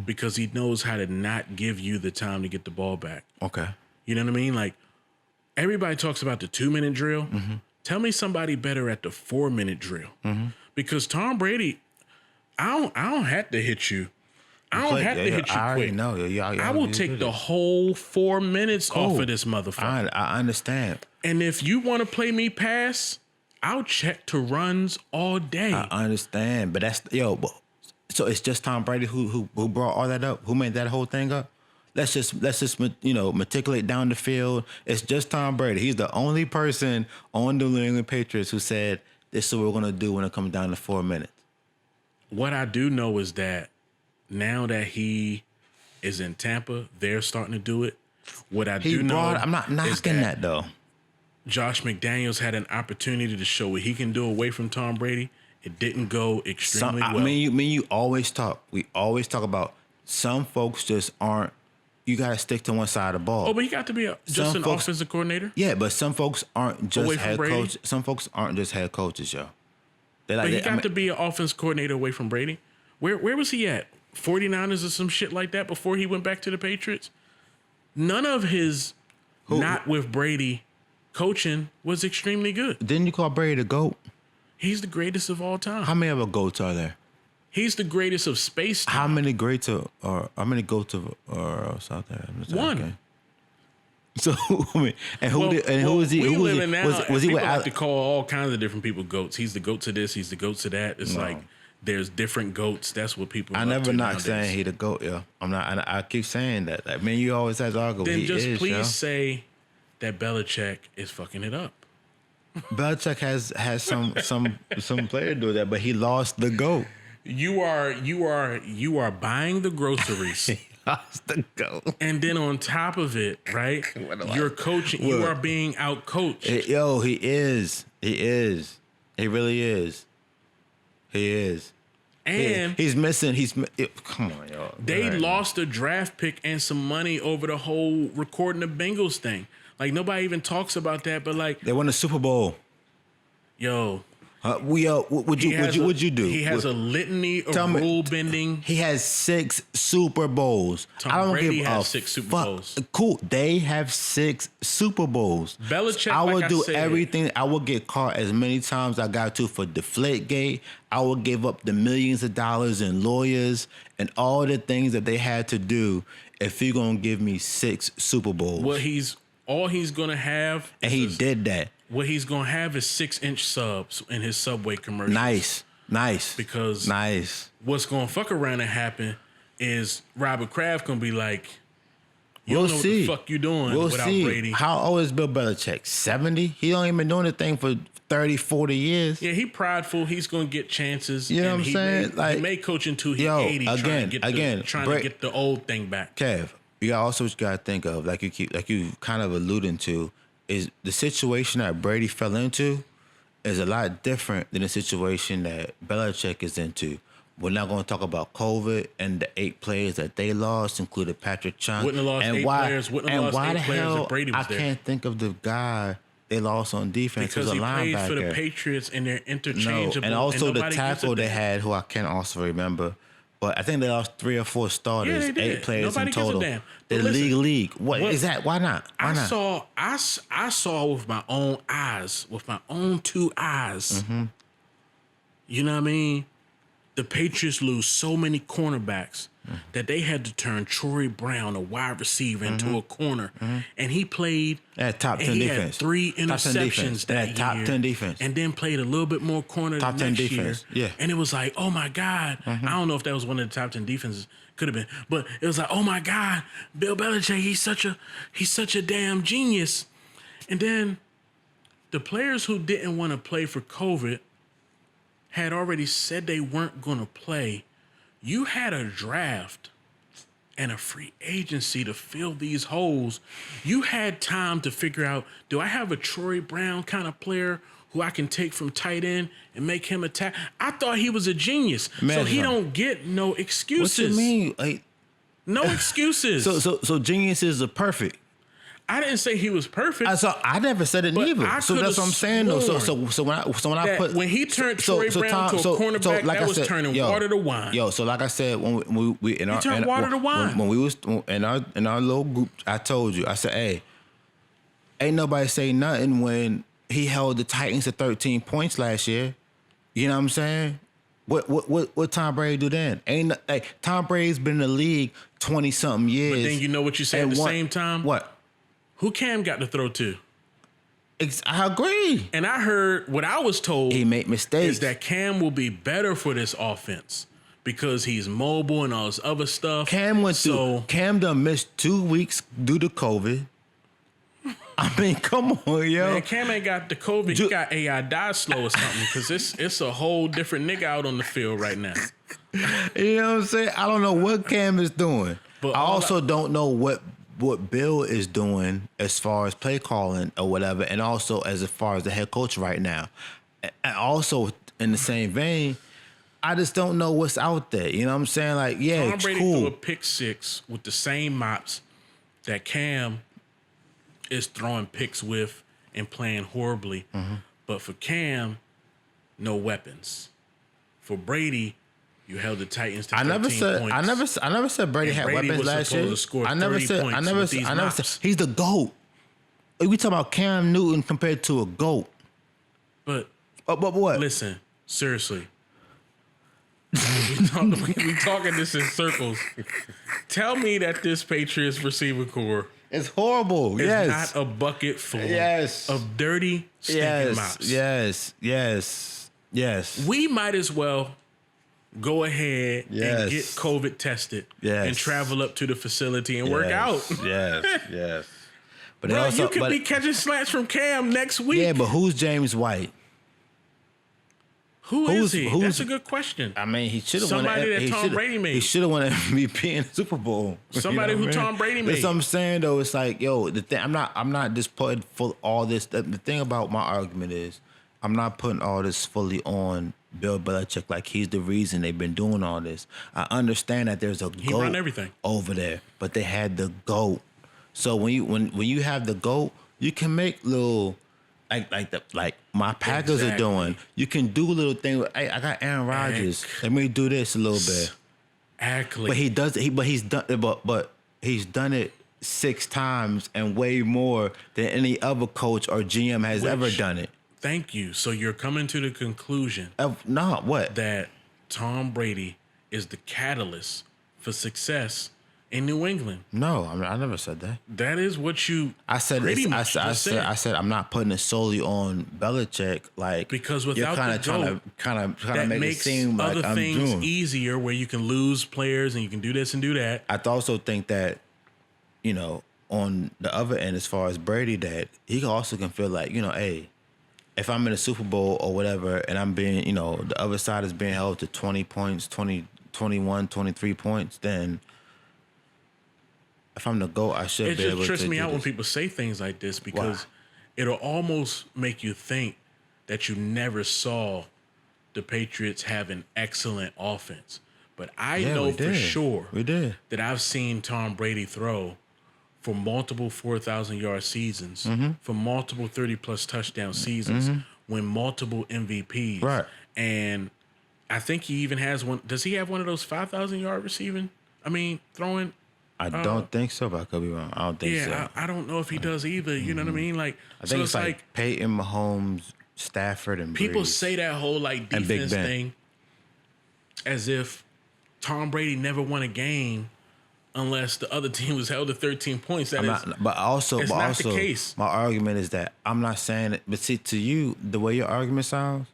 [SPEAKER 2] because he knows how to not give you the time to get the ball back.
[SPEAKER 1] Okay.
[SPEAKER 2] You know what I mean? Like, everybody talks about the 2-minute drill. Tell me somebody better at the 4-minute drill. Because Tom Brady, I don't have to hit you. I don't have to hit you
[SPEAKER 1] I already
[SPEAKER 2] quick.
[SPEAKER 1] know.
[SPEAKER 2] I will take the whole 4 minutes off of this motherfucker.
[SPEAKER 1] I understand.
[SPEAKER 2] And if you want to play me pass, I'll check to runs all day.
[SPEAKER 1] I understand, but that's so it's just Tom Brady who brought all that up, who made that whole thing up. Let's just matriculate down the field. It's just Tom Brady. He's the only person on the New England Patriots who said this is what we're gonna do when it comes down to 4 minutes.
[SPEAKER 2] What I do know is that now that he is in Tampa, they're starting to do it. What I do know,
[SPEAKER 1] I'm not knocking that though.
[SPEAKER 2] Josh McDaniels had an opportunity to show what he can do away from Tom Brady. It didn't go extremely well.
[SPEAKER 1] You always talk. We always talk about some folks just aren't. You got to stick to one side of the ball.
[SPEAKER 2] Oh, but you got to be just an offensive coordinator.
[SPEAKER 1] Yeah, but some folks aren't just head coaches. Some folks aren't just head coaches, yo.
[SPEAKER 2] But he got to be an offense coordinator away from Brady. Where was he at? 49ers or some shit like that before he went back to the Patriots? None of his not with Brady coaching was extremely good.
[SPEAKER 1] Didn't you call Brady the GOAT?
[SPEAKER 2] He's the greatest of all time.
[SPEAKER 1] How many other GOATs are there?
[SPEAKER 2] He's the greatest of space time.
[SPEAKER 1] How many GOATs are out there?
[SPEAKER 2] One.
[SPEAKER 1] Okay. So who was he?
[SPEAKER 2] We
[SPEAKER 1] Who was
[SPEAKER 2] living
[SPEAKER 1] he?
[SPEAKER 2] now,
[SPEAKER 1] Was he
[SPEAKER 2] people
[SPEAKER 1] with
[SPEAKER 2] like to call all kinds of different people goats. He's the goat to this. He's the goat to that. It's like there's different goats. That's what people.
[SPEAKER 1] I never not saying he the GOAT, yo. I'm not. I keep saying that. I mean, you always have to argue.
[SPEAKER 2] Then
[SPEAKER 1] he
[SPEAKER 2] just
[SPEAKER 1] is,
[SPEAKER 2] please
[SPEAKER 1] yo.
[SPEAKER 2] say that Belichick is fucking it up.
[SPEAKER 1] Belichick has some player do that, but he lost the GOAT.
[SPEAKER 2] You are buying the groceries.
[SPEAKER 1] Lost the GOAT.
[SPEAKER 2] And then on top of it, right? You're coaching. You are being out coached.
[SPEAKER 1] Yo, he is. He is. He really is. He is.
[SPEAKER 2] And
[SPEAKER 1] he's missing. Come on, y'all.
[SPEAKER 2] They lost a draft pick and some money over the whole recording the Bengals thing. Like nobody even talks about that, but like
[SPEAKER 1] they won the Super Bowl.
[SPEAKER 2] Yo,
[SPEAKER 1] what'd you do?
[SPEAKER 2] He has a litany of rule bending.
[SPEAKER 1] He has 6 Super Bowls.
[SPEAKER 2] Tom Brady has 6 Super Bowls.
[SPEAKER 1] Cool. They have 6 Super Bowls.
[SPEAKER 2] Belichick,
[SPEAKER 1] I will do everything. I will get caught as many times I got to for Deflategate. I will give up the millions of dollars in lawyers and all the things that they had to do if you're gonna give me 6 Super Bowls.
[SPEAKER 2] All he's gonna have,
[SPEAKER 1] and he did that.
[SPEAKER 2] What he's gonna have is 6-inch subs in his Subway commercials.
[SPEAKER 1] Nice.
[SPEAKER 2] Because what's gonna fuck around and happen is Robert Kraft gonna be like, you don't know what the fuck you doing without Brady.
[SPEAKER 1] How old is Bill Belichick? 70? He only been doing the thing for 30, 40 years.
[SPEAKER 2] Yeah, he prideful. He's gonna get chances.
[SPEAKER 1] You know what I'm saying?
[SPEAKER 2] He may coach until he's 80, trying to get the old thing back.
[SPEAKER 1] Kev, you also what you gotta think of, like you kind of alluding to, is the situation that Brady fell into is a lot different than the situation that Belichick is into. We're not going to talk about COVID and the 8 players that they lost, including Patrick Chung.
[SPEAKER 2] Wouldn't have lost
[SPEAKER 1] and
[SPEAKER 2] 8
[SPEAKER 1] why,
[SPEAKER 2] players. Wouldn't
[SPEAKER 1] and
[SPEAKER 2] have lost
[SPEAKER 1] why
[SPEAKER 2] 8
[SPEAKER 1] the
[SPEAKER 2] players
[SPEAKER 1] hell
[SPEAKER 2] if Brady was there.
[SPEAKER 1] I can't think of the guy they lost on defense.
[SPEAKER 2] Because he
[SPEAKER 1] linebacker.
[SPEAKER 2] played for the Patriots and they're interchangeable.
[SPEAKER 1] No, and also the tackle they had, who I can't also remember. But I think they lost 3 or 4 starters,
[SPEAKER 2] yeah,
[SPEAKER 1] 8 players
[SPEAKER 2] Nobody
[SPEAKER 1] in total.
[SPEAKER 2] Gives a damn.
[SPEAKER 1] The league. What is that? Why not? Why not?
[SPEAKER 2] I saw with my own eyes, with my own 2 eyes.
[SPEAKER 1] Mm-hmm.
[SPEAKER 2] You know what I mean? The Patriots lose so many cornerbacks that they had to turn Troy Brown, a wide receiver, into a corner, and he played.
[SPEAKER 1] Top 10 defense.
[SPEAKER 2] Had 3 interceptions that year.
[SPEAKER 1] Top 10 defense.
[SPEAKER 2] And then played a little bit more corner
[SPEAKER 1] top
[SPEAKER 2] the next
[SPEAKER 1] 10 defense.
[SPEAKER 2] year.
[SPEAKER 1] Yeah.
[SPEAKER 2] And it was like, oh my God. I don't know if that was one of the top 10 defenses. Could have been. But it was like, oh my God, Bill Belichick, he's such a damn genius. And then the players who didn't want to play for COVID had already said they weren't going to play. You had a draft and a free agency to fill these holes. You had time to figure out, do I have a Troy Brown kind of player who I can take from tight end and make him attack? I thought he was a genius. So he don't get no excuses.
[SPEAKER 1] What you mean? Like,
[SPEAKER 2] no excuses.
[SPEAKER 1] So geniuses are perfect.
[SPEAKER 2] I didn't say he was perfect.
[SPEAKER 1] I never said it neither. So that's what I'm saying though. So when
[SPEAKER 2] he turned Troy Brown to a cornerback, like that was turning water to wine.
[SPEAKER 1] Yo, so like I said, when we in our
[SPEAKER 2] turned water to wine.
[SPEAKER 1] When we was in our little group, I told you, I said, hey, ain't nobody say nothing when he held the Titans to 13 points last year. You know what I'm saying? What Tom Brady do then? Tom Brady's been in the league 20 something years.
[SPEAKER 2] But then you know what you say at the same time?
[SPEAKER 1] What?
[SPEAKER 2] Who Cam got to throw to?
[SPEAKER 1] I agree.
[SPEAKER 2] And I heard what I was told.
[SPEAKER 1] He made mistakes.
[SPEAKER 2] Is that Cam will be better for this offense because he's mobile and all this other stuff.
[SPEAKER 1] Cam done missed 2 weeks due to COVID. I mean, come on, yo.
[SPEAKER 2] Man, Cam ain't got the COVID. He got AI die slow or something because it's a whole different nigga out on the field right now.
[SPEAKER 1] You know what I'm saying? I don't know what Cam is doing. But I also don't know what what Bill is doing as far as play calling or whatever, and also as far as the head coach right now. And also in the same vein, I just don't know what's out there. You know what I'm saying? Like, yeah,
[SPEAKER 2] Tom Brady
[SPEAKER 1] cool.
[SPEAKER 2] threw a pick six with the same mops that Cam is throwing picks with and playing horribly.
[SPEAKER 1] Mm-hmm.
[SPEAKER 2] But for Cam, no weapons. For Brady, you held the Titans to 13 points.
[SPEAKER 1] I never said Brady had
[SPEAKER 2] Brady
[SPEAKER 1] weapons
[SPEAKER 2] was
[SPEAKER 1] last
[SPEAKER 2] supposed
[SPEAKER 1] year.
[SPEAKER 2] to score
[SPEAKER 1] I never
[SPEAKER 2] 30
[SPEAKER 1] said.
[SPEAKER 2] points
[SPEAKER 1] I never.
[SPEAKER 2] with these
[SPEAKER 1] I never
[SPEAKER 2] mops.
[SPEAKER 1] said he's the GOAT. We talking about Cam Newton compared to a GOAT.
[SPEAKER 2] But
[SPEAKER 1] what?
[SPEAKER 2] listen, seriously. we talking this in circles. Tell me that this Patriots receiver core
[SPEAKER 1] It's horrible.
[SPEAKER 2] is
[SPEAKER 1] Yes.
[SPEAKER 2] not a bucket full
[SPEAKER 1] Yes.
[SPEAKER 2] of dirty, stinking mops.
[SPEAKER 1] Yes.
[SPEAKER 2] We might as well go ahead
[SPEAKER 1] Yes.
[SPEAKER 2] and get COVID tested
[SPEAKER 1] Yes.
[SPEAKER 2] and travel up to the facility and work out.
[SPEAKER 1] Yes. But
[SPEAKER 2] Bro,
[SPEAKER 1] also,
[SPEAKER 2] you could be catching slants from Cam next week.
[SPEAKER 1] yeah, but who's James White?
[SPEAKER 2] Who is he? That's a good question.
[SPEAKER 1] I mean, he should have won.
[SPEAKER 2] Somebody that Tom Brady made.
[SPEAKER 1] He should have won an MVP in the Super Bowl.
[SPEAKER 2] Somebody who Tom Brady made.
[SPEAKER 1] That's what I'm saying, though. It's like, yo, the thing. I'm not just putting full all this. The thing about my argument is, I'm not putting all this fully on Bill Belichick. Like he's the reason they've been doing all this. I understand that there's a GOAT
[SPEAKER 2] run everything
[SPEAKER 1] over there, but they had the GOAT. So when you have the GOAT, you can make little. Like my Packers are doing. You can do little things. Hey, I got Aaron Rodgers. Let me do this a little bit.
[SPEAKER 2] Exactly.
[SPEAKER 1] But he does. But he's done it 6 times and way more than any other coach or GM has ever done it.
[SPEAKER 2] Thank you. So you're coming to the conclusion
[SPEAKER 1] What?
[SPEAKER 2] That Tom Brady is the catalyst for success in New England.
[SPEAKER 1] No, I never said that.
[SPEAKER 2] That is what you.
[SPEAKER 1] I said. I said I'm not putting it solely on Belichick. Like
[SPEAKER 2] because without
[SPEAKER 1] you're trying to make it seem like
[SPEAKER 2] other
[SPEAKER 1] I'm
[SPEAKER 2] things
[SPEAKER 1] doing
[SPEAKER 2] easier, where you can lose players and you can do this and do that.
[SPEAKER 1] I also think that, on the other end, as far as Brady, that he also can feel like, hey, if I'm in a Super Bowl or whatever, and I'm being, the other side is being held to 20 points, 20, 21, 23 points, then. If I'm the GOAT, I should be able to. It just trips
[SPEAKER 2] me out when people say things like this because it'll almost make you think that you never saw the Patriots have an excellent offense. But I know for sure that I've seen Tom Brady throw for multiple 4,000-yard seasons, for multiple 30-plus touchdown seasons, win multiple MVPs.
[SPEAKER 1] Right.
[SPEAKER 2] And I think he even has one. Does he have one of those 5,000-yard receiving? Throwing.
[SPEAKER 1] I don't think so, but I could be wrong. I don't think so.
[SPEAKER 2] Yeah, I don't know if he does either. You know what I mean? Like,
[SPEAKER 1] I think it's like Peyton, Mahomes, Stafford, and
[SPEAKER 2] people
[SPEAKER 1] Breeze.
[SPEAKER 2] say that whole defense thing as if Tom Brady never won a game unless the other team was held to 13 points.
[SPEAKER 1] But also,
[SPEAKER 2] the case.
[SPEAKER 1] My argument is that I'm not saying it. But see, to you, the way your argument sounds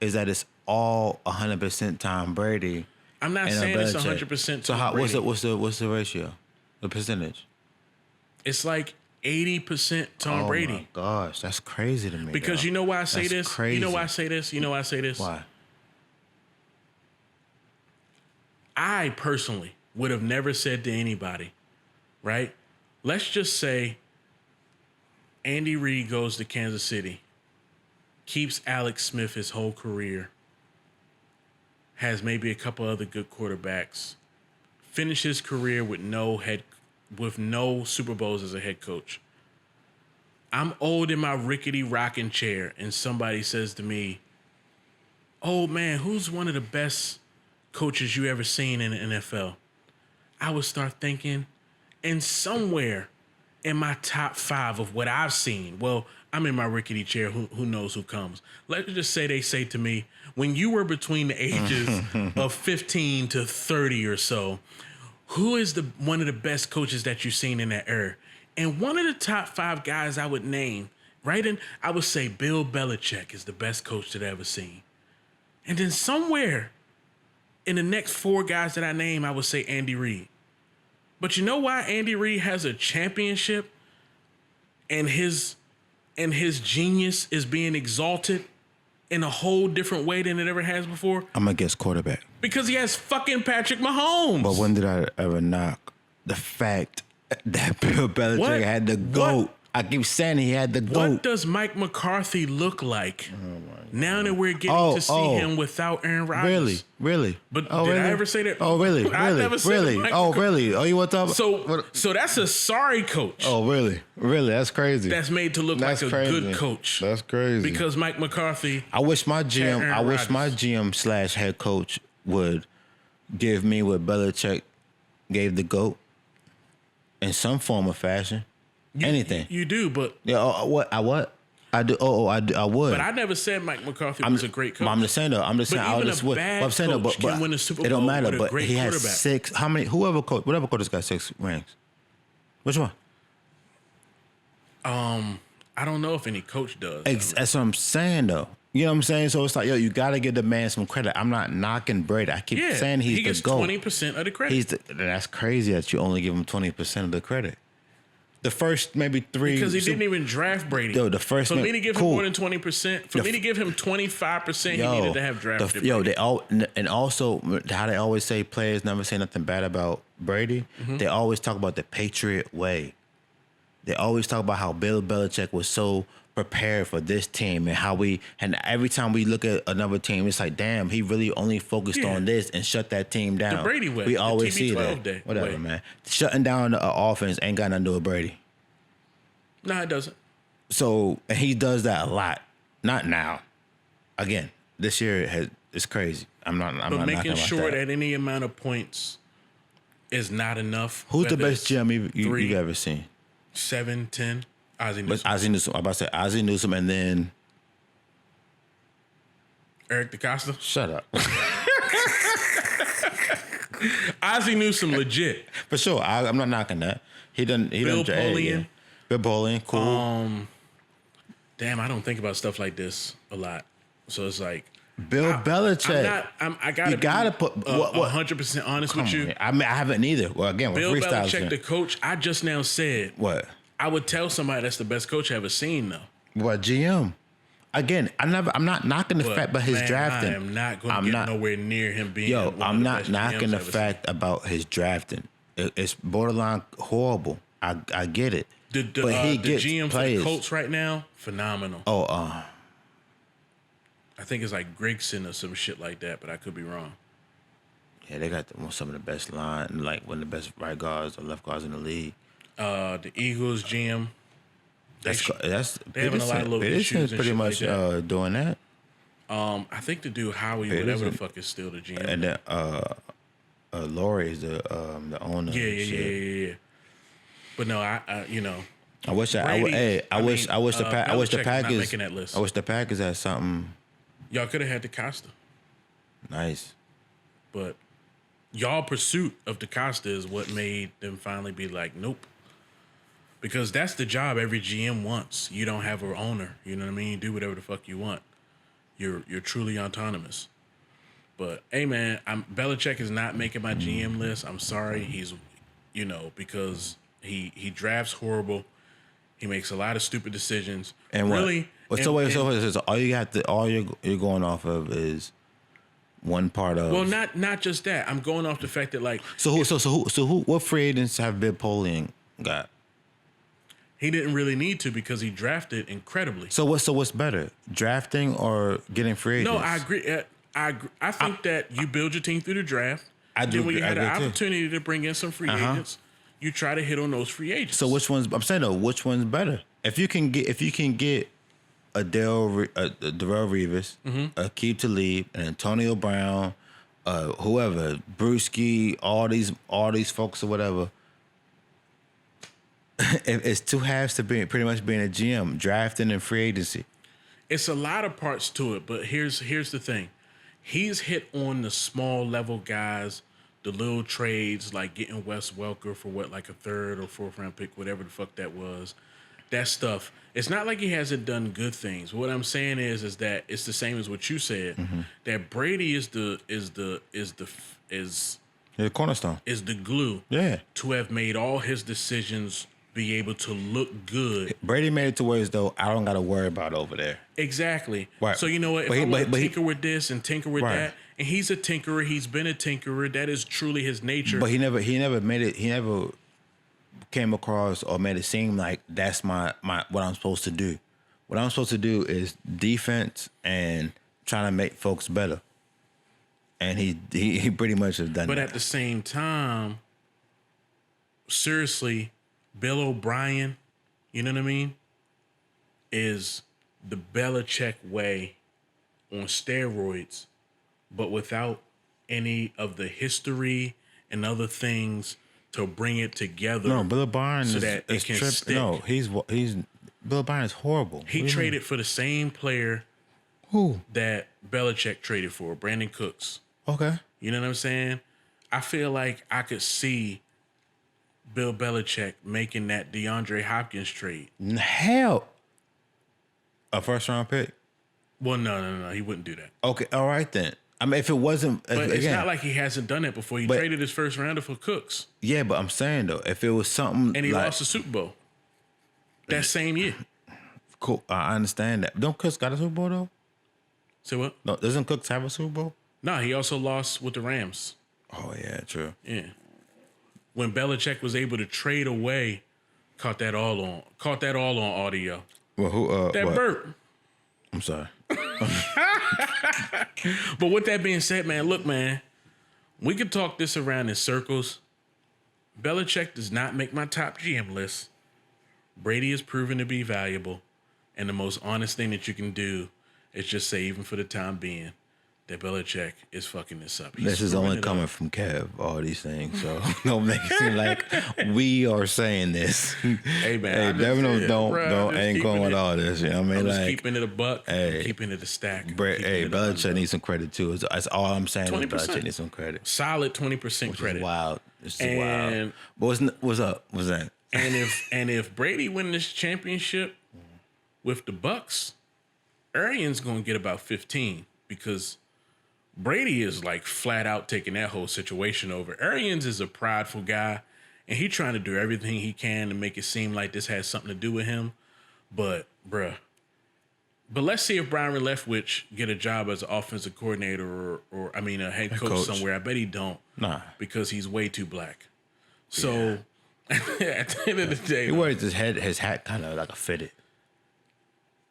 [SPEAKER 1] is that it's all 100% Tom Brady.
[SPEAKER 2] I'm not saying it's 100% Tom Brady.
[SPEAKER 1] What's the ratio? The percentage?
[SPEAKER 2] It's like 80% Tom Brady.
[SPEAKER 1] Oh my gosh, that's crazy to me.
[SPEAKER 2] Because you know why I say this?
[SPEAKER 1] Crazy.
[SPEAKER 2] You know why I say this?
[SPEAKER 1] Why?
[SPEAKER 2] I personally would have never said to anybody, right? Let's just say Andy Reid goes to Kansas City, keeps Alex Smith his whole career, has maybe a couple other good quarterbacks, finish his career with no Super Bowls as a head coach. I'm old in my rickety rocking chair, and somebody says to me, "Oh man, who's one of the best coaches you ever seen in the NFL?" I would start thinking, and somewhere in my top 5 of what I've seen, well, I'm in my rickety chair. Who knows who comes? Let's just say they say to me, when you were between the ages of 15 to 30 or so, who is one of the best coaches that you've seen in that era? And one of the top 5 guys I would name, right? And I would say Bill Belichick is the best coach that I've ever seen. And then somewhere in the next 4 guys that I name, I would say Andy Reid. But you know why Andy Reid has a championship and his genius is being exalted in a whole different way than it ever has before?
[SPEAKER 1] I'm gonna guess quarterback.
[SPEAKER 2] Because he has fucking Patrick Mahomes.
[SPEAKER 1] But when did I ever knock the fact That Bill Belichick had the GOAT. I keep saying he had the GOAT.
[SPEAKER 2] What does Mike McCarthy look like now that we're getting to see him without Aaron Rodgers?
[SPEAKER 1] Really?
[SPEAKER 2] But did
[SPEAKER 1] really?
[SPEAKER 2] I ever say that?
[SPEAKER 1] Oh, really?
[SPEAKER 2] I never said
[SPEAKER 1] really?
[SPEAKER 2] Mike
[SPEAKER 1] Oh,
[SPEAKER 2] McCarthy.
[SPEAKER 1] really? Oh, you want to talk about?
[SPEAKER 2] So that's a sorry coach.
[SPEAKER 1] Oh, really? That's crazy.
[SPEAKER 2] That's made to look like a good coach.
[SPEAKER 1] That's crazy.
[SPEAKER 2] Because Mike McCarthy.
[SPEAKER 1] I wish my GM.
[SPEAKER 2] Aaron
[SPEAKER 1] I wish my
[SPEAKER 2] Rodgers.
[SPEAKER 1] GM / head coach would give me what Belichick gave the GOAT in some form or fashion. Anything.
[SPEAKER 2] You do, but
[SPEAKER 1] Yeah. What? I do. I would.
[SPEAKER 2] But I never said Mike McCarthy was a great coach.
[SPEAKER 1] I'm just saying though.
[SPEAKER 2] But even a bad
[SPEAKER 1] I'm saying though,
[SPEAKER 2] coach can win a Super
[SPEAKER 1] it don't
[SPEAKER 2] Bowl
[SPEAKER 1] matter.
[SPEAKER 2] with a
[SPEAKER 1] But
[SPEAKER 2] great
[SPEAKER 1] he has
[SPEAKER 2] quarterback.
[SPEAKER 1] 6. How many? Whatever coach has got 6 rings. Which one?
[SPEAKER 2] I don't know if any coach does.
[SPEAKER 1] That's what I'm saying though. You know what I'm saying? So it's like, yo, you got to give the man some credit. I'm not knocking Brady. I keep saying
[SPEAKER 2] he
[SPEAKER 1] he's
[SPEAKER 2] gets
[SPEAKER 1] the GOAT.
[SPEAKER 2] 20% of the credit.
[SPEAKER 1] That's crazy that you only give him 20% of the credit. The first maybe 3
[SPEAKER 2] Because he didn't even draft Brady.
[SPEAKER 1] Yo, the first
[SPEAKER 2] for me to give him
[SPEAKER 1] cool.
[SPEAKER 2] more than 20%, for me to give him 25%, he needed to have drafted
[SPEAKER 1] Yo,
[SPEAKER 2] Brady.
[SPEAKER 1] and also how they always say players never say nothing bad about Brady.
[SPEAKER 2] Mm-hmm.
[SPEAKER 1] They always talk about the Patriot way. They always talk about how Bill Belichick was so prepared for this team and every time we look at another team, it's like, damn, he really only focused on this and shut that team down.
[SPEAKER 2] The Brady way.
[SPEAKER 1] We
[SPEAKER 2] The
[SPEAKER 1] always see
[SPEAKER 2] TB12
[SPEAKER 1] that.
[SPEAKER 2] day
[SPEAKER 1] Whatever,
[SPEAKER 2] way.
[SPEAKER 1] man. Shutting down the offense ain't got nothing to do with Brady.
[SPEAKER 2] No, it doesn't.
[SPEAKER 1] So, and he does that a lot. Not now. Again, this year it's crazy. I'm not
[SPEAKER 2] Making
[SPEAKER 1] knocking
[SPEAKER 2] sure
[SPEAKER 1] that.
[SPEAKER 2] that any amount of points is not enough.
[SPEAKER 1] Who's the
[SPEAKER 2] whether
[SPEAKER 1] best
[SPEAKER 2] it's
[SPEAKER 1] GM you've
[SPEAKER 2] 3,
[SPEAKER 1] ever seen?
[SPEAKER 2] 7, 10. Ozzie
[SPEAKER 1] But
[SPEAKER 2] Newsome.
[SPEAKER 1] Ozzie Newsome. I'm about to say Ozzie Newsome and then
[SPEAKER 2] Eric DeCosta.
[SPEAKER 1] shut up.
[SPEAKER 2] Ozzie Newsome, legit.
[SPEAKER 1] For sure. I'm not knocking that. He done
[SPEAKER 2] Bill Polian.
[SPEAKER 1] Bill Polian, cool.
[SPEAKER 2] Damn, I don't think about stuff like this a lot. So it's like
[SPEAKER 1] Bill Belichick.
[SPEAKER 2] I gotta
[SPEAKER 1] You gotta put what
[SPEAKER 2] 100% honest with you.
[SPEAKER 1] I mean, I haven't either. Well, again,
[SPEAKER 2] Bill
[SPEAKER 1] we're freestyling.
[SPEAKER 2] Belichick, the coach, I just now said
[SPEAKER 1] What?
[SPEAKER 2] I would tell somebody that's the best coach I ever seen though.
[SPEAKER 1] What GM? Again, I'm not knocking the fact about his
[SPEAKER 2] man,
[SPEAKER 1] drafting.
[SPEAKER 2] I am not going to get nowhere near him being.
[SPEAKER 1] Yo,
[SPEAKER 2] one
[SPEAKER 1] I'm
[SPEAKER 2] of the
[SPEAKER 1] not
[SPEAKER 2] best
[SPEAKER 1] knocking
[SPEAKER 2] GMs
[SPEAKER 1] the
[SPEAKER 2] I've ever
[SPEAKER 1] fact about his drafting. It's borderline horrible. I get it.
[SPEAKER 2] seen.
[SPEAKER 1] But he
[SPEAKER 2] The
[SPEAKER 1] gets
[SPEAKER 2] GM
[SPEAKER 1] players.
[SPEAKER 2] for the Colts right now, phenomenal.
[SPEAKER 1] Oh,
[SPEAKER 2] I think it's like Grigson or some shit like that, but I could be wrong.
[SPEAKER 1] yeah, they got some of the best line, like one of the best right guards or left guards in the league.
[SPEAKER 2] The Eagles GM.
[SPEAKER 1] They
[SPEAKER 2] having a lot of little issues and
[SPEAKER 1] pretty
[SPEAKER 2] shit
[SPEAKER 1] much
[SPEAKER 2] like that.
[SPEAKER 1] doing that.
[SPEAKER 2] I think the dude Howie, whatever the fuck, is still the GM.
[SPEAKER 1] And then Laurie is the owner.
[SPEAKER 2] Yeah. But no, I
[SPEAKER 1] I wish
[SPEAKER 2] Brady,
[SPEAKER 1] I wish the
[SPEAKER 2] Belichick is not
[SPEAKER 1] Packers
[SPEAKER 2] making that list.
[SPEAKER 1] I wish the Packers had something
[SPEAKER 2] y'all could have had DeCosta,
[SPEAKER 1] nice.
[SPEAKER 2] but y'all pursuit of DeCosta is what made them finally be like, nope. Because that's the job every GM wants. You don't have an owner. You know what I mean? You do whatever the fuck you want. You're truly autonomous. But hey, man, Belichick is not making my GM list. I'm sorry. He's, because he drafts horrible. He makes a lot of stupid decisions.
[SPEAKER 1] And
[SPEAKER 2] really,
[SPEAKER 1] so all you got you're going off of is one part of.
[SPEAKER 2] well, not just that. I'm going off the fact that like
[SPEAKER 1] So who? What free agents have Bill Polian got?
[SPEAKER 2] he didn't really need to because he drafted incredibly.
[SPEAKER 1] So what's better, drafting or getting free agents?
[SPEAKER 2] No, I agree. I think that you build your team through the draft.
[SPEAKER 1] I do
[SPEAKER 2] Then when you
[SPEAKER 1] agree-
[SPEAKER 2] had
[SPEAKER 1] I
[SPEAKER 2] an
[SPEAKER 1] agree too.
[SPEAKER 2] opportunity to bring in some free agents, you try to hit on those free agents.
[SPEAKER 1] So which one's? I'm saying though, which one's better? If you can get a Darrell Revis, a Keith Talib, an Antonio Brown, whoever, Brewski, all these folks or whatever. It's two halves to pretty much being a GM, drafting and free agency.
[SPEAKER 2] It's a lot of parts to it, but here's the thing. He's hit on the small level guys, the little trades like getting Wes Welker for like a 3rd or 4th round pick, whatever the fuck that was. That stuff. It's not like he hasn't done good things. What I'm saying is that it's the same as what you said. That Brady is the
[SPEAKER 1] Cornerstone.
[SPEAKER 2] is the glue.
[SPEAKER 1] Yeah.
[SPEAKER 2] To have made all his decisions be able to look good.
[SPEAKER 1] Brady made it to where as though I don't got to worry about over there.
[SPEAKER 2] Exactly.
[SPEAKER 1] Right.
[SPEAKER 2] So you know what? If I want to tinker with this and tinker with that, and he's a tinkerer, he's been a tinkerer. That is truly his nature.
[SPEAKER 1] But he never made it. He never came across or made it seem like that's my what I'm supposed to do. What I'm supposed to do is defense and trying to make folks better. And he pretty much has done
[SPEAKER 2] But
[SPEAKER 1] that.
[SPEAKER 2] at the same time, seriously, Bill O'Brien, you know what I mean, is the Belichick way on steroids, but without any of the history and other things to bring it together.
[SPEAKER 1] No, Bill O'Brien
[SPEAKER 2] so
[SPEAKER 1] is,
[SPEAKER 2] that
[SPEAKER 1] is
[SPEAKER 2] it can
[SPEAKER 1] tripping.
[SPEAKER 2] stick.
[SPEAKER 1] No, he's Bill O'Brien is horrible.
[SPEAKER 2] He traded for the same player
[SPEAKER 1] Who?
[SPEAKER 2] that Belichick traded for, Brandon Cooks.
[SPEAKER 1] Okay.
[SPEAKER 2] You know what I'm saying? I feel like I could see Bill Belichick making that DeAndre Hopkins trade.
[SPEAKER 1] Hell. A first round pick?
[SPEAKER 2] Well, no. He wouldn't do that.
[SPEAKER 1] Okay, all right then. I mean, if it wasn't...
[SPEAKER 2] But
[SPEAKER 1] again,
[SPEAKER 2] it's not like he hasn't done it before. He traded his first rounder for Cooks.
[SPEAKER 1] Yeah, but I'm saying, though, if it was something
[SPEAKER 2] And he
[SPEAKER 1] like...
[SPEAKER 2] lost the Super Bowl that same year.
[SPEAKER 1] Cool, I understand that. Don't Cooks got a Super Bowl, though?
[SPEAKER 2] Say what?
[SPEAKER 1] No, doesn't Cooks have a Super Bowl?
[SPEAKER 2] No, he also lost with the Rams.
[SPEAKER 1] Oh, yeah, true.
[SPEAKER 2] Yeah. When Belichick was able to trade away, caught that all on audio.
[SPEAKER 1] Well, who...
[SPEAKER 2] That
[SPEAKER 1] what?
[SPEAKER 2] burp.
[SPEAKER 1] I'm sorry.
[SPEAKER 2] But with that being said, man, look, man, we could talk this around in circles. Belichick does not make my top GM list. Brady is proven to be valuable. And the most honest thing that you can do is just say, even for the time being, that Belichick is fucking this up.
[SPEAKER 1] This is only coming from Kev, all these things. So don't make it seem like we are saying this.
[SPEAKER 2] Hey, man.
[SPEAKER 1] Hey, Devin, don't ain't going with all this. You know what I mean?
[SPEAKER 2] I'm just
[SPEAKER 1] like,
[SPEAKER 2] keeping it a buck.
[SPEAKER 1] hey,
[SPEAKER 2] keeping it a stack.
[SPEAKER 1] Hey, Belichick needs some credit, too. That's all I'm saying.
[SPEAKER 2] 20%.
[SPEAKER 1] Belichick needs some credit.
[SPEAKER 2] Solid 20% credit.
[SPEAKER 1] It's wild. It's
[SPEAKER 2] And-
[SPEAKER 1] wild. But what's up? What's that?
[SPEAKER 2] And if Brady win this championship with the Bucks, Arians gonna get about 15 because Brady is like flat out taking that whole situation over. Arians is a prideful guy, and he trying to do everything he can to make it seem like this has something to do with him. But let's see if Brian Leftwich get a job as an offensive coordinator or a head coach somewhere. I bet he don't.
[SPEAKER 1] Nah,
[SPEAKER 2] because he's way too black. So at the end of the day,
[SPEAKER 1] he wears his hat kind of like a fitted.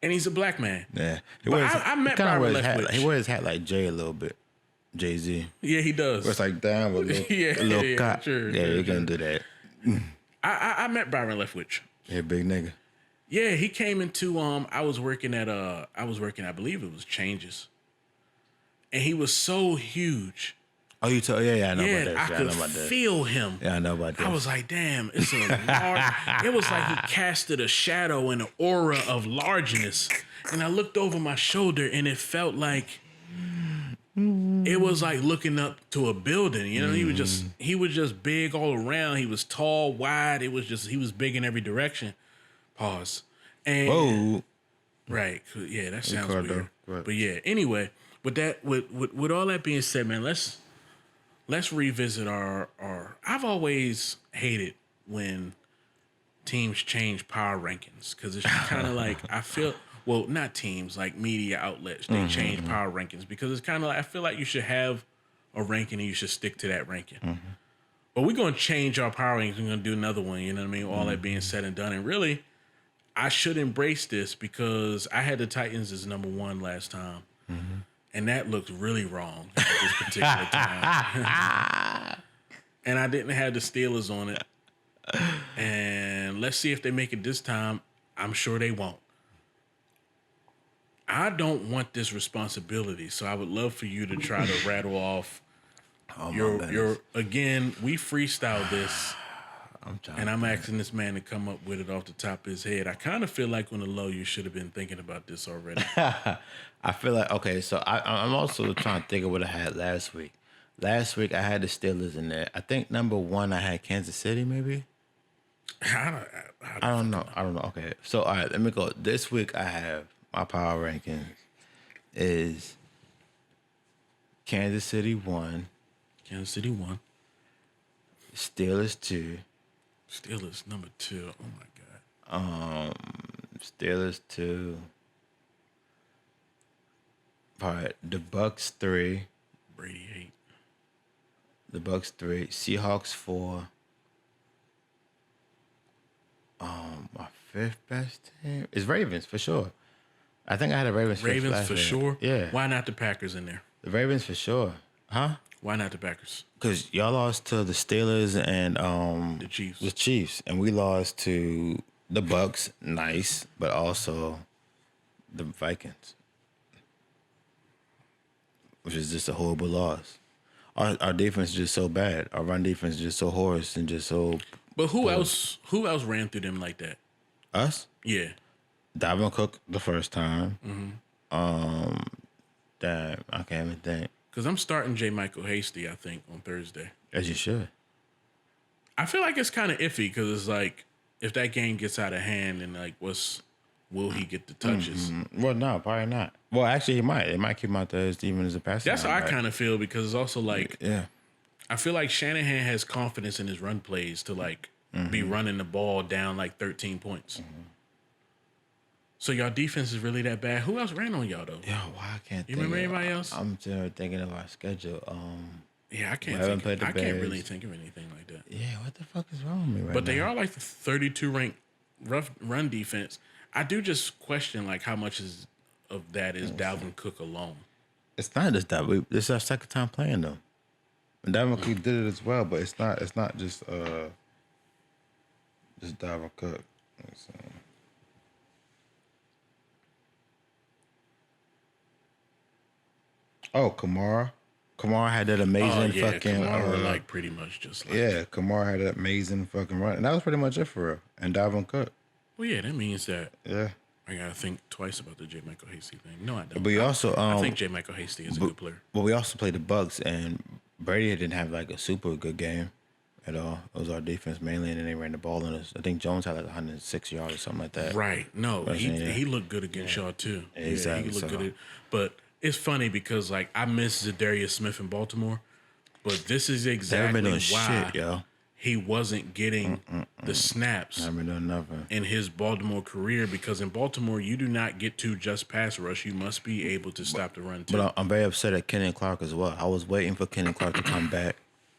[SPEAKER 2] And he's a black man.
[SPEAKER 1] Yeah,
[SPEAKER 2] I met Byron Leftwich.
[SPEAKER 1] He wears his hat like Jay a little bit. Jay-Z.
[SPEAKER 2] Yeah, he does.
[SPEAKER 1] It's like down with a little cop.
[SPEAKER 2] Sure,
[SPEAKER 1] you're gonna do that.
[SPEAKER 2] I met Byron Leftwich.
[SPEAKER 1] Yeah, big nigga.
[SPEAKER 2] Yeah, he came into I was working at I believe it was Changes. And he was so huge.
[SPEAKER 1] Oh, you told? Yeah, I know about that.
[SPEAKER 2] I could feel him.
[SPEAKER 1] Yeah, I know about that.
[SPEAKER 2] I was like, damn, it's a large. It was like he casted a shadow and an aura of largeness. And I looked over my shoulder and it felt like it was like looking up to a building. You know, he was just big all around. He was tall, wide. He was big in every direction. Pause. And
[SPEAKER 1] whoa.
[SPEAKER 2] Right. Yeah, that sounds weird. But yeah, anyway, with all that being said, man, let's revisit our I've always hated when teams change power rankings because it's kind of like I feel not teams like media outlets they change power rankings because it's kind of like I feel like you should have a ranking and you should stick to that ranking. But we're gonna change our power rankings. We're gonna do another one. You know what I mean? All that being said and done, and really, I should embrace this because I had the Titans as number 1 last time. And that looked really wrong at this particular time. And I didn't have the Steelers on it. And let's see if they make it this time. I'm sure they won't. I don't want this responsibility, so I would love for you to try to rattle off your again, we freestyle this. I'm asking this man to come up with it off the top of his head. I kind of feel like on the low, you should have been thinking about this already.
[SPEAKER 1] I feel like, okay, so I'm also trying to think of what I had last week. Last week, I had the Steelers in there. I think number 1, I had Kansas City, maybe? I don't know. Okay, so all right, let me go. This week, I have my power ranking is Kansas City 1.
[SPEAKER 2] Kansas City 1.
[SPEAKER 1] Steelers 2.
[SPEAKER 2] Steelers number 2. Oh my God.
[SPEAKER 1] Steelers 2. All right, the Bucks 3.
[SPEAKER 2] Brady 8.
[SPEAKER 1] The Bucks 3. Seahawks 4. My fifth best team is Ravens for sure. I think I had a Ravens
[SPEAKER 2] for sure.
[SPEAKER 1] Yeah.
[SPEAKER 2] Why not the Packers in there?
[SPEAKER 1] The Ravens for sure. Huh?
[SPEAKER 2] Why not the Packers?
[SPEAKER 1] Because y'all lost to the Steelers and
[SPEAKER 2] The Chiefs.
[SPEAKER 1] The Chiefs, and we lost to the Bucks. Nice, but also the Vikings, which is just a horrible loss. Our defense is just so bad. Our run defense is just so horrid and just so.
[SPEAKER 2] But who else ran through them like that?
[SPEAKER 1] Us?
[SPEAKER 2] Yeah.
[SPEAKER 1] Dalvin Cook the first time. Damn, I can't even think.
[SPEAKER 2] Because I'm starting J. Michael Hasty, I think, on Thursday.
[SPEAKER 1] As you should.
[SPEAKER 2] I feel like it's kind of iffy because it's like if that game gets out of hand and like will he get the touches?
[SPEAKER 1] Well, no, probably not. Well, actually, he might. They might keep him out there even as a passer.
[SPEAKER 2] That's how I kind of feel because it's also like
[SPEAKER 1] yeah.
[SPEAKER 2] I feel like Shanahan has confidence in his run plays to like be running the ball down like 13 points. So y'all defense is really that bad. Who else ran on y'all though?
[SPEAKER 1] Yo, why I can't.
[SPEAKER 2] You remember anybody else?
[SPEAKER 1] I'm still thinking of our schedule.
[SPEAKER 2] Yeah, I can't. I can't really think of anything like that.
[SPEAKER 1] Yeah, what the fuck is wrong with me right now?
[SPEAKER 2] But they are like the 32 ranked rough run defense. I do just question like how much of that is Dalvin Cook alone.
[SPEAKER 1] It's not just that. This is our second time playing them. And Dalvin Cook did it as well, but it's not just Dalvin Cook. Oh, Kamara. Kamara had that amazing fucking.
[SPEAKER 2] Kamara like pretty much just like.
[SPEAKER 1] Yeah, Kamara had that amazing fucking run, and that was pretty much it for real. And Dalvin Cook.
[SPEAKER 2] Well, yeah, that means that.
[SPEAKER 1] Yeah.
[SPEAKER 2] I gotta think twice about the J. Michael Hasty thing. No, I don't.
[SPEAKER 1] But we also,
[SPEAKER 2] I think J. Michael Hasty is a good player.
[SPEAKER 1] But we also played the Bucks, and Brady didn't have like a super good game at all. It was our defense mainly, and then they ran the ball on us. I think Jones had like 106 yards or something like that.
[SPEAKER 2] Right. No, he looked good against y'all too.
[SPEAKER 1] Exactly.
[SPEAKER 2] Yeah, he looked good. But it's funny because like I miss Zadarius Smith in Baltimore, but this is exactly why
[SPEAKER 1] shit, yo.
[SPEAKER 2] he wasn't getting the snaps in his Baltimore career because in Baltimore you do not get to just pass rush. You must be able to stop the run too.
[SPEAKER 1] But I'm very upset at Kenny Clark as well. I was waiting for Kenny Clark to come back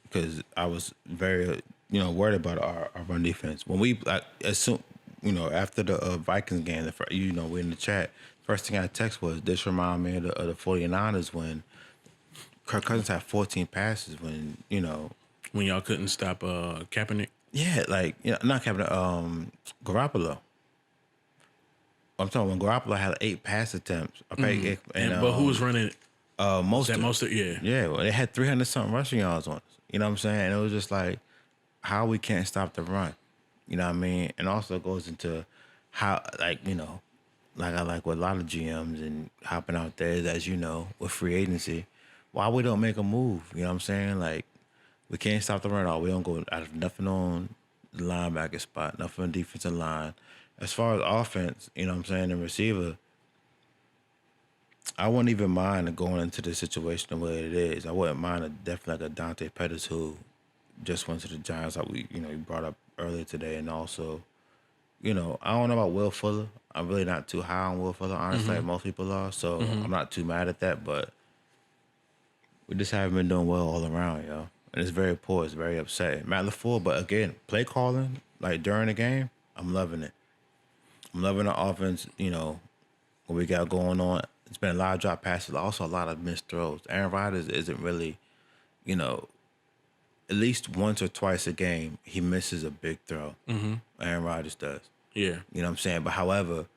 [SPEAKER 1] because I was very worried about our run defense. When we as soon after the Vikings game, we're in the chat. First thing I text was, this remind me of the 49ers when Kirk Cousins had 14 passes when
[SPEAKER 2] y'all couldn't stop Kaepernick.
[SPEAKER 1] Yeah, not Kaepernick, Garoppolo. I'm talking when Garoppolo had 8 pass attempts. Okay,
[SPEAKER 2] but who was running it?
[SPEAKER 1] Mostert.
[SPEAKER 2] Yeah.
[SPEAKER 1] Yeah, well, they had 300 something rushing yards on us. You know what I'm saying? And it was just like how we can't stop the run. You know what I mean? And also goes into how like I like with a lot of GMs and hopping out there, as with free agency, why we don't make a move? You know what I'm saying? Like, we can't stop the run at all. We don't go out of nothing on the linebacker spot, nothing on defensive line. As far as offense, you know what I'm saying, and receiver, I wouldn't even mind going into the situation the way it is. I wouldn't mind definitely like a Dante Pettis who just went to the Giants like we brought up earlier today, and also, I don't know about Will Fuller. I'm really not too high on Will Fuller, honestly, like most people are. So I'm not too mad at that, but we just haven't been doing well all around, yo. And it's very poor. It's very upsetting. Matt LaFleur, but again, play calling, like during the game, I'm loving it. I'm loving the offense, what we got going on. It's been a lot of drop passes, also a lot of missed throws. Aaron Rodgers isn't really, at least once or twice a game, he misses a big throw. Aaron Rodgers does.
[SPEAKER 2] Yeah.
[SPEAKER 1] You know what I'm saying? But however,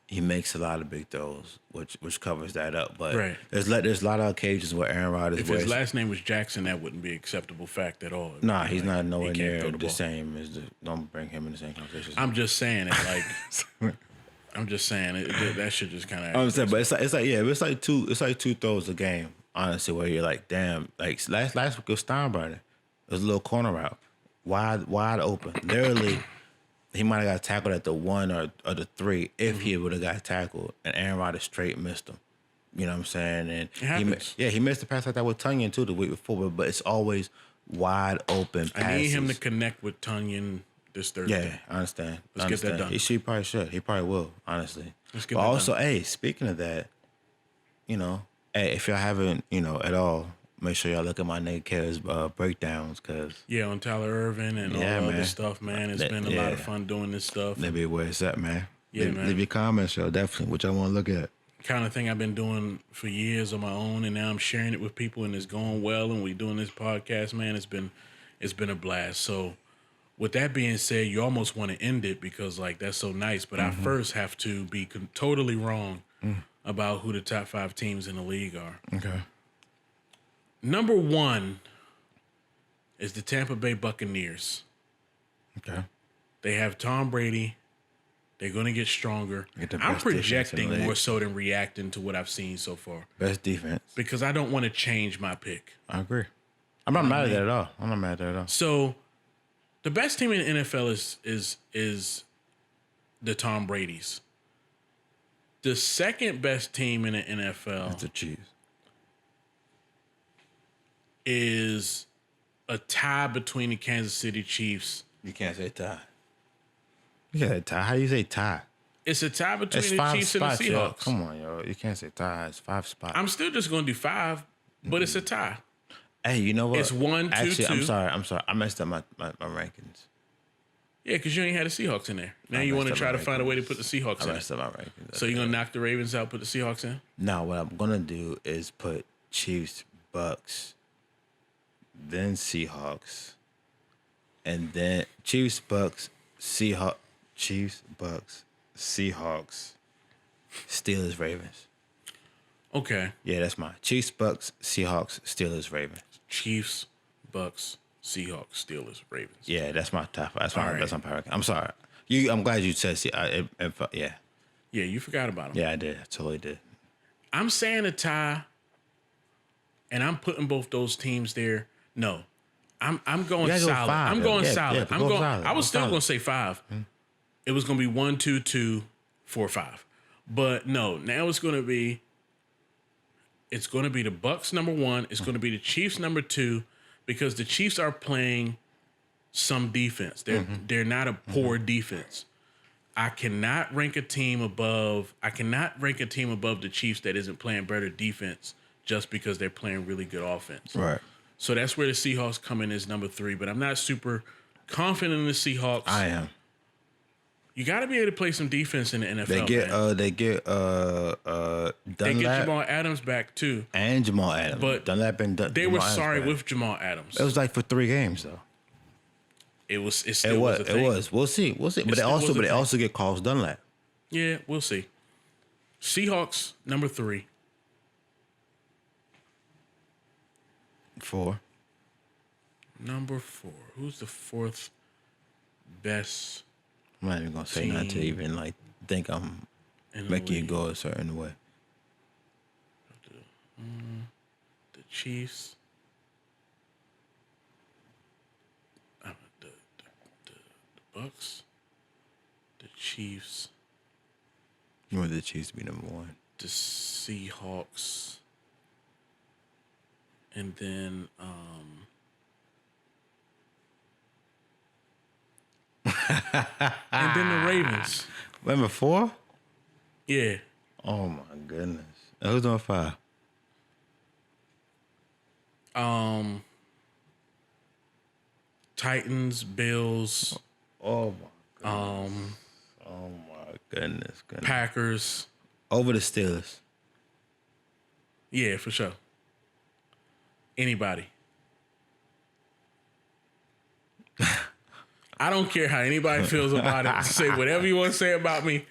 [SPEAKER 1] he makes a lot of big throws, which covers that up. But there's a lot of occasions where Aaron Rodgers.
[SPEAKER 2] If his last name was Jackson, that wouldn't be an acceptable fact at all.
[SPEAKER 1] Nah, he's not nowhere near the same as don't bring him in the same conversation.
[SPEAKER 2] I'm just saying it like. I'm just saying it, that shit just kind of.
[SPEAKER 1] I'm saying, but it's like two throws a game, honestly, where you're like, damn, like last week with Steinbrenner, it was a little corner route, wide open, literally. He might have got tackled at the 1 or the 3 if he would have got tackled, and Aaron Rodgers straight missed him. You know what I'm saying? And he missed the pass like that with Tunyon too the week before, but it's always wide open passes.
[SPEAKER 2] I need him to connect with Tunyon this Thursday.
[SPEAKER 1] Yeah, I understand.
[SPEAKER 2] Let's get that done.
[SPEAKER 1] He probably should. He probably will, honestly.
[SPEAKER 2] Let's get
[SPEAKER 1] but
[SPEAKER 2] that
[SPEAKER 1] also,
[SPEAKER 2] done.
[SPEAKER 1] hey, speaking of that, hey, if y'all haven't, at all make sure y'all look at my nigga Kev's breakdowns, cause
[SPEAKER 2] on Tyler Irvin and all the other stuff, man. It's been a lot of fun doing this stuff.
[SPEAKER 1] Let me where it's at, man.
[SPEAKER 2] Yeah, man.
[SPEAKER 1] Leave your comments, yo. Definitely, what y'all want to look at.
[SPEAKER 2] Kind of thing I've been doing for years on my own, and now I'm sharing it with people, and it's going well. And we doing this podcast, man. It's been a blast. So, with that being said, you almost want to end it because like that's so nice, but I first have to be totally wrong about who the top 5 teams in the league are.
[SPEAKER 1] Okay.
[SPEAKER 2] Number 1 is the Tampa Bay Buccaneers.
[SPEAKER 1] Okay.
[SPEAKER 2] They have Tom Brady. They're going to get stronger. I'm projecting more so than reacting to what I've seen so far.
[SPEAKER 1] Best defense.
[SPEAKER 2] Because I don't want to change my pick.
[SPEAKER 1] I agree. I'm not mad at that at all. I'm not mad at that at all.
[SPEAKER 2] So, the best team in the NFL is the Tom Brady's. The second best team in the NFL
[SPEAKER 1] That's the Chiefs.
[SPEAKER 2] is a tie between the Kansas City Chiefs.
[SPEAKER 1] You can't say tie. You can't say tie. How do you say tie?
[SPEAKER 2] It's a tie between
[SPEAKER 1] It's
[SPEAKER 2] the
[SPEAKER 1] 5
[SPEAKER 2] Chiefs
[SPEAKER 1] spots,
[SPEAKER 2] and the Seahawks.
[SPEAKER 1] yo. Come on, yo. You can't say tie. It's 5 spots.
[SPEAKER 2] I'm still just going to do 5, but it's a tie.
[SPEAKER 1] Hey, you know what?
[SPEAKER 2] It's 1, 2,
[SPEAKER 1] Actually,
[SPEAKER 2] 2.
[SPEAKER 1] I'm sorry. I messed up my rankings.
[SPEAKER 2] Yeah, because you ain't had the Seahawks in there. Now you want to try to find a way to put the Seahawks in.
[SPEAKER 1] I messed up my rankings.
[SPEAKER 2] So you're going to knock the Ravens out, put the Seahawks in?
[SPEAKER 1] No, what I'm going to do is put Chiefs, Bucks, then Seahawks, and then Chiefs, Bucks, Seahawks, Steelers, Ravens.
[SPEAKER 2] Okay.
[SPEAKER 1] Yeah, that's mine. Chiefs, Bucks, Seahawks, Steelers, Ravens.
[SPEAKER 2] Chiefs, Bucks, Seahawks, Steelers, Ravens.
[SPEAKER 1] Yeah, that's my top. That's my
[SPEAKER 2] All right.
[SPEAKER 1] power ranking. I'm sorry. I'm glad you said. Yeah.
[SPEAKER 2] Yeah, you forgot about them.
[SPEAKER 1] Yeah, I did. I totally did.
[SPEAKER 2] I'm saying a tie, and I'm putting both those teams there. No, I'm going
[SPEAKER 1] gotta go
[SPEAKER 2] solid.
[SPEAKER 1] 5,
[SPEAKER 2] I'm
[SPEAKER 1] yo.
[SPEAKER 2] going
[SPEAKER 1] Yeah,
[SPEAKER 2] solid.
[SPEAKER 1] yeah,
[SPEAKER 2] I'm
[SPEAKER 1] go
[SPEAKER 2] going.
[SPEAKER 1] solid.
[SPEAKER 2] I was
[SPEAKER 1] Go
[SPEAKER 2] still
[SPEAKER 1] solid.
[SPEAKER 2] going to say 5. It was going to be 1, 2, 2, 4, 5. But no, now it's going to be. It's going to be the Bucks number 1. It's going to be the Chiefs number 2, because the Chiefs are playing some defense. They're not a poor defense. I cannot rank a team above the Chiefs that isn't playing better defense just because they're playing really good offense.
[SPEAKER 1] Right.
[SPEAKER 2] So that's where the Seahawks come in as number 3. But I'm not super confident in the Seahawks.
[SPEAKER 1] I am.
[SPEAKER 2] You got to be able to play some defense in the NFL.
[SPEAKER 1] They get Dunlap.
[SPEAKER 2] They get Jamal Adams back too,
[SPEAKER 1] and Jamal Adams.
[SPEAKER 2] but
[SPEAKER 1] Dunlap and
[SPEAKER 2] they
[SPEAKER 1] Jamal
[SPEAKER 2] were
[SPEAKER 1] Adams
[SPEAKER 2] sorry
[SPEAKER 1] back.
[SPEAKER 2] with Jamal Adams.
[SPEAKER 1] It was like for 3 games though.
[SPEAKER 2] It still was a thing.
[SPEAKER 1] It was. We'll see. But they also get Carlos Dunlap.
[SPEAKER 2] Yeah, we'll see. Seahawks number 3.
[SPEAKER 1] 4.
[SPEAKER 2] Number 4. Who's the 4th best
[SPEAKER 1] I'm not even gonna say nothing to even like think I'm
[SPEAKER 2] in the
[SPEAKER 1] making you
[SPEAKER 2] league?
[SPEAKER 1] go a certain way.
[SPEAKER 2] The Chiefs. The Bucks. The Chiefs.
[SPEAKER 1] You want the Chiefs to be number 1.
[SPEAKER 2] The Seahawks. And then and then the Ravens.
[SPEAKER 1] Number 4?
[SPEAKER 2] Yeah.
[SPEAKER 1] Oh my goodness. Who's on 5?
[SPEAKER 2] Titans, Bills,
[SPEAKER 1] Oh my goodness. Oh my goodness.
[SPEAKER 2] Packers.
[SPEAKER 1] Over the Steelers.
[SPEAKER 2] Yeah, for sure. Anybody. I don't care how anybody feels about it. Say whatever you want to say about me.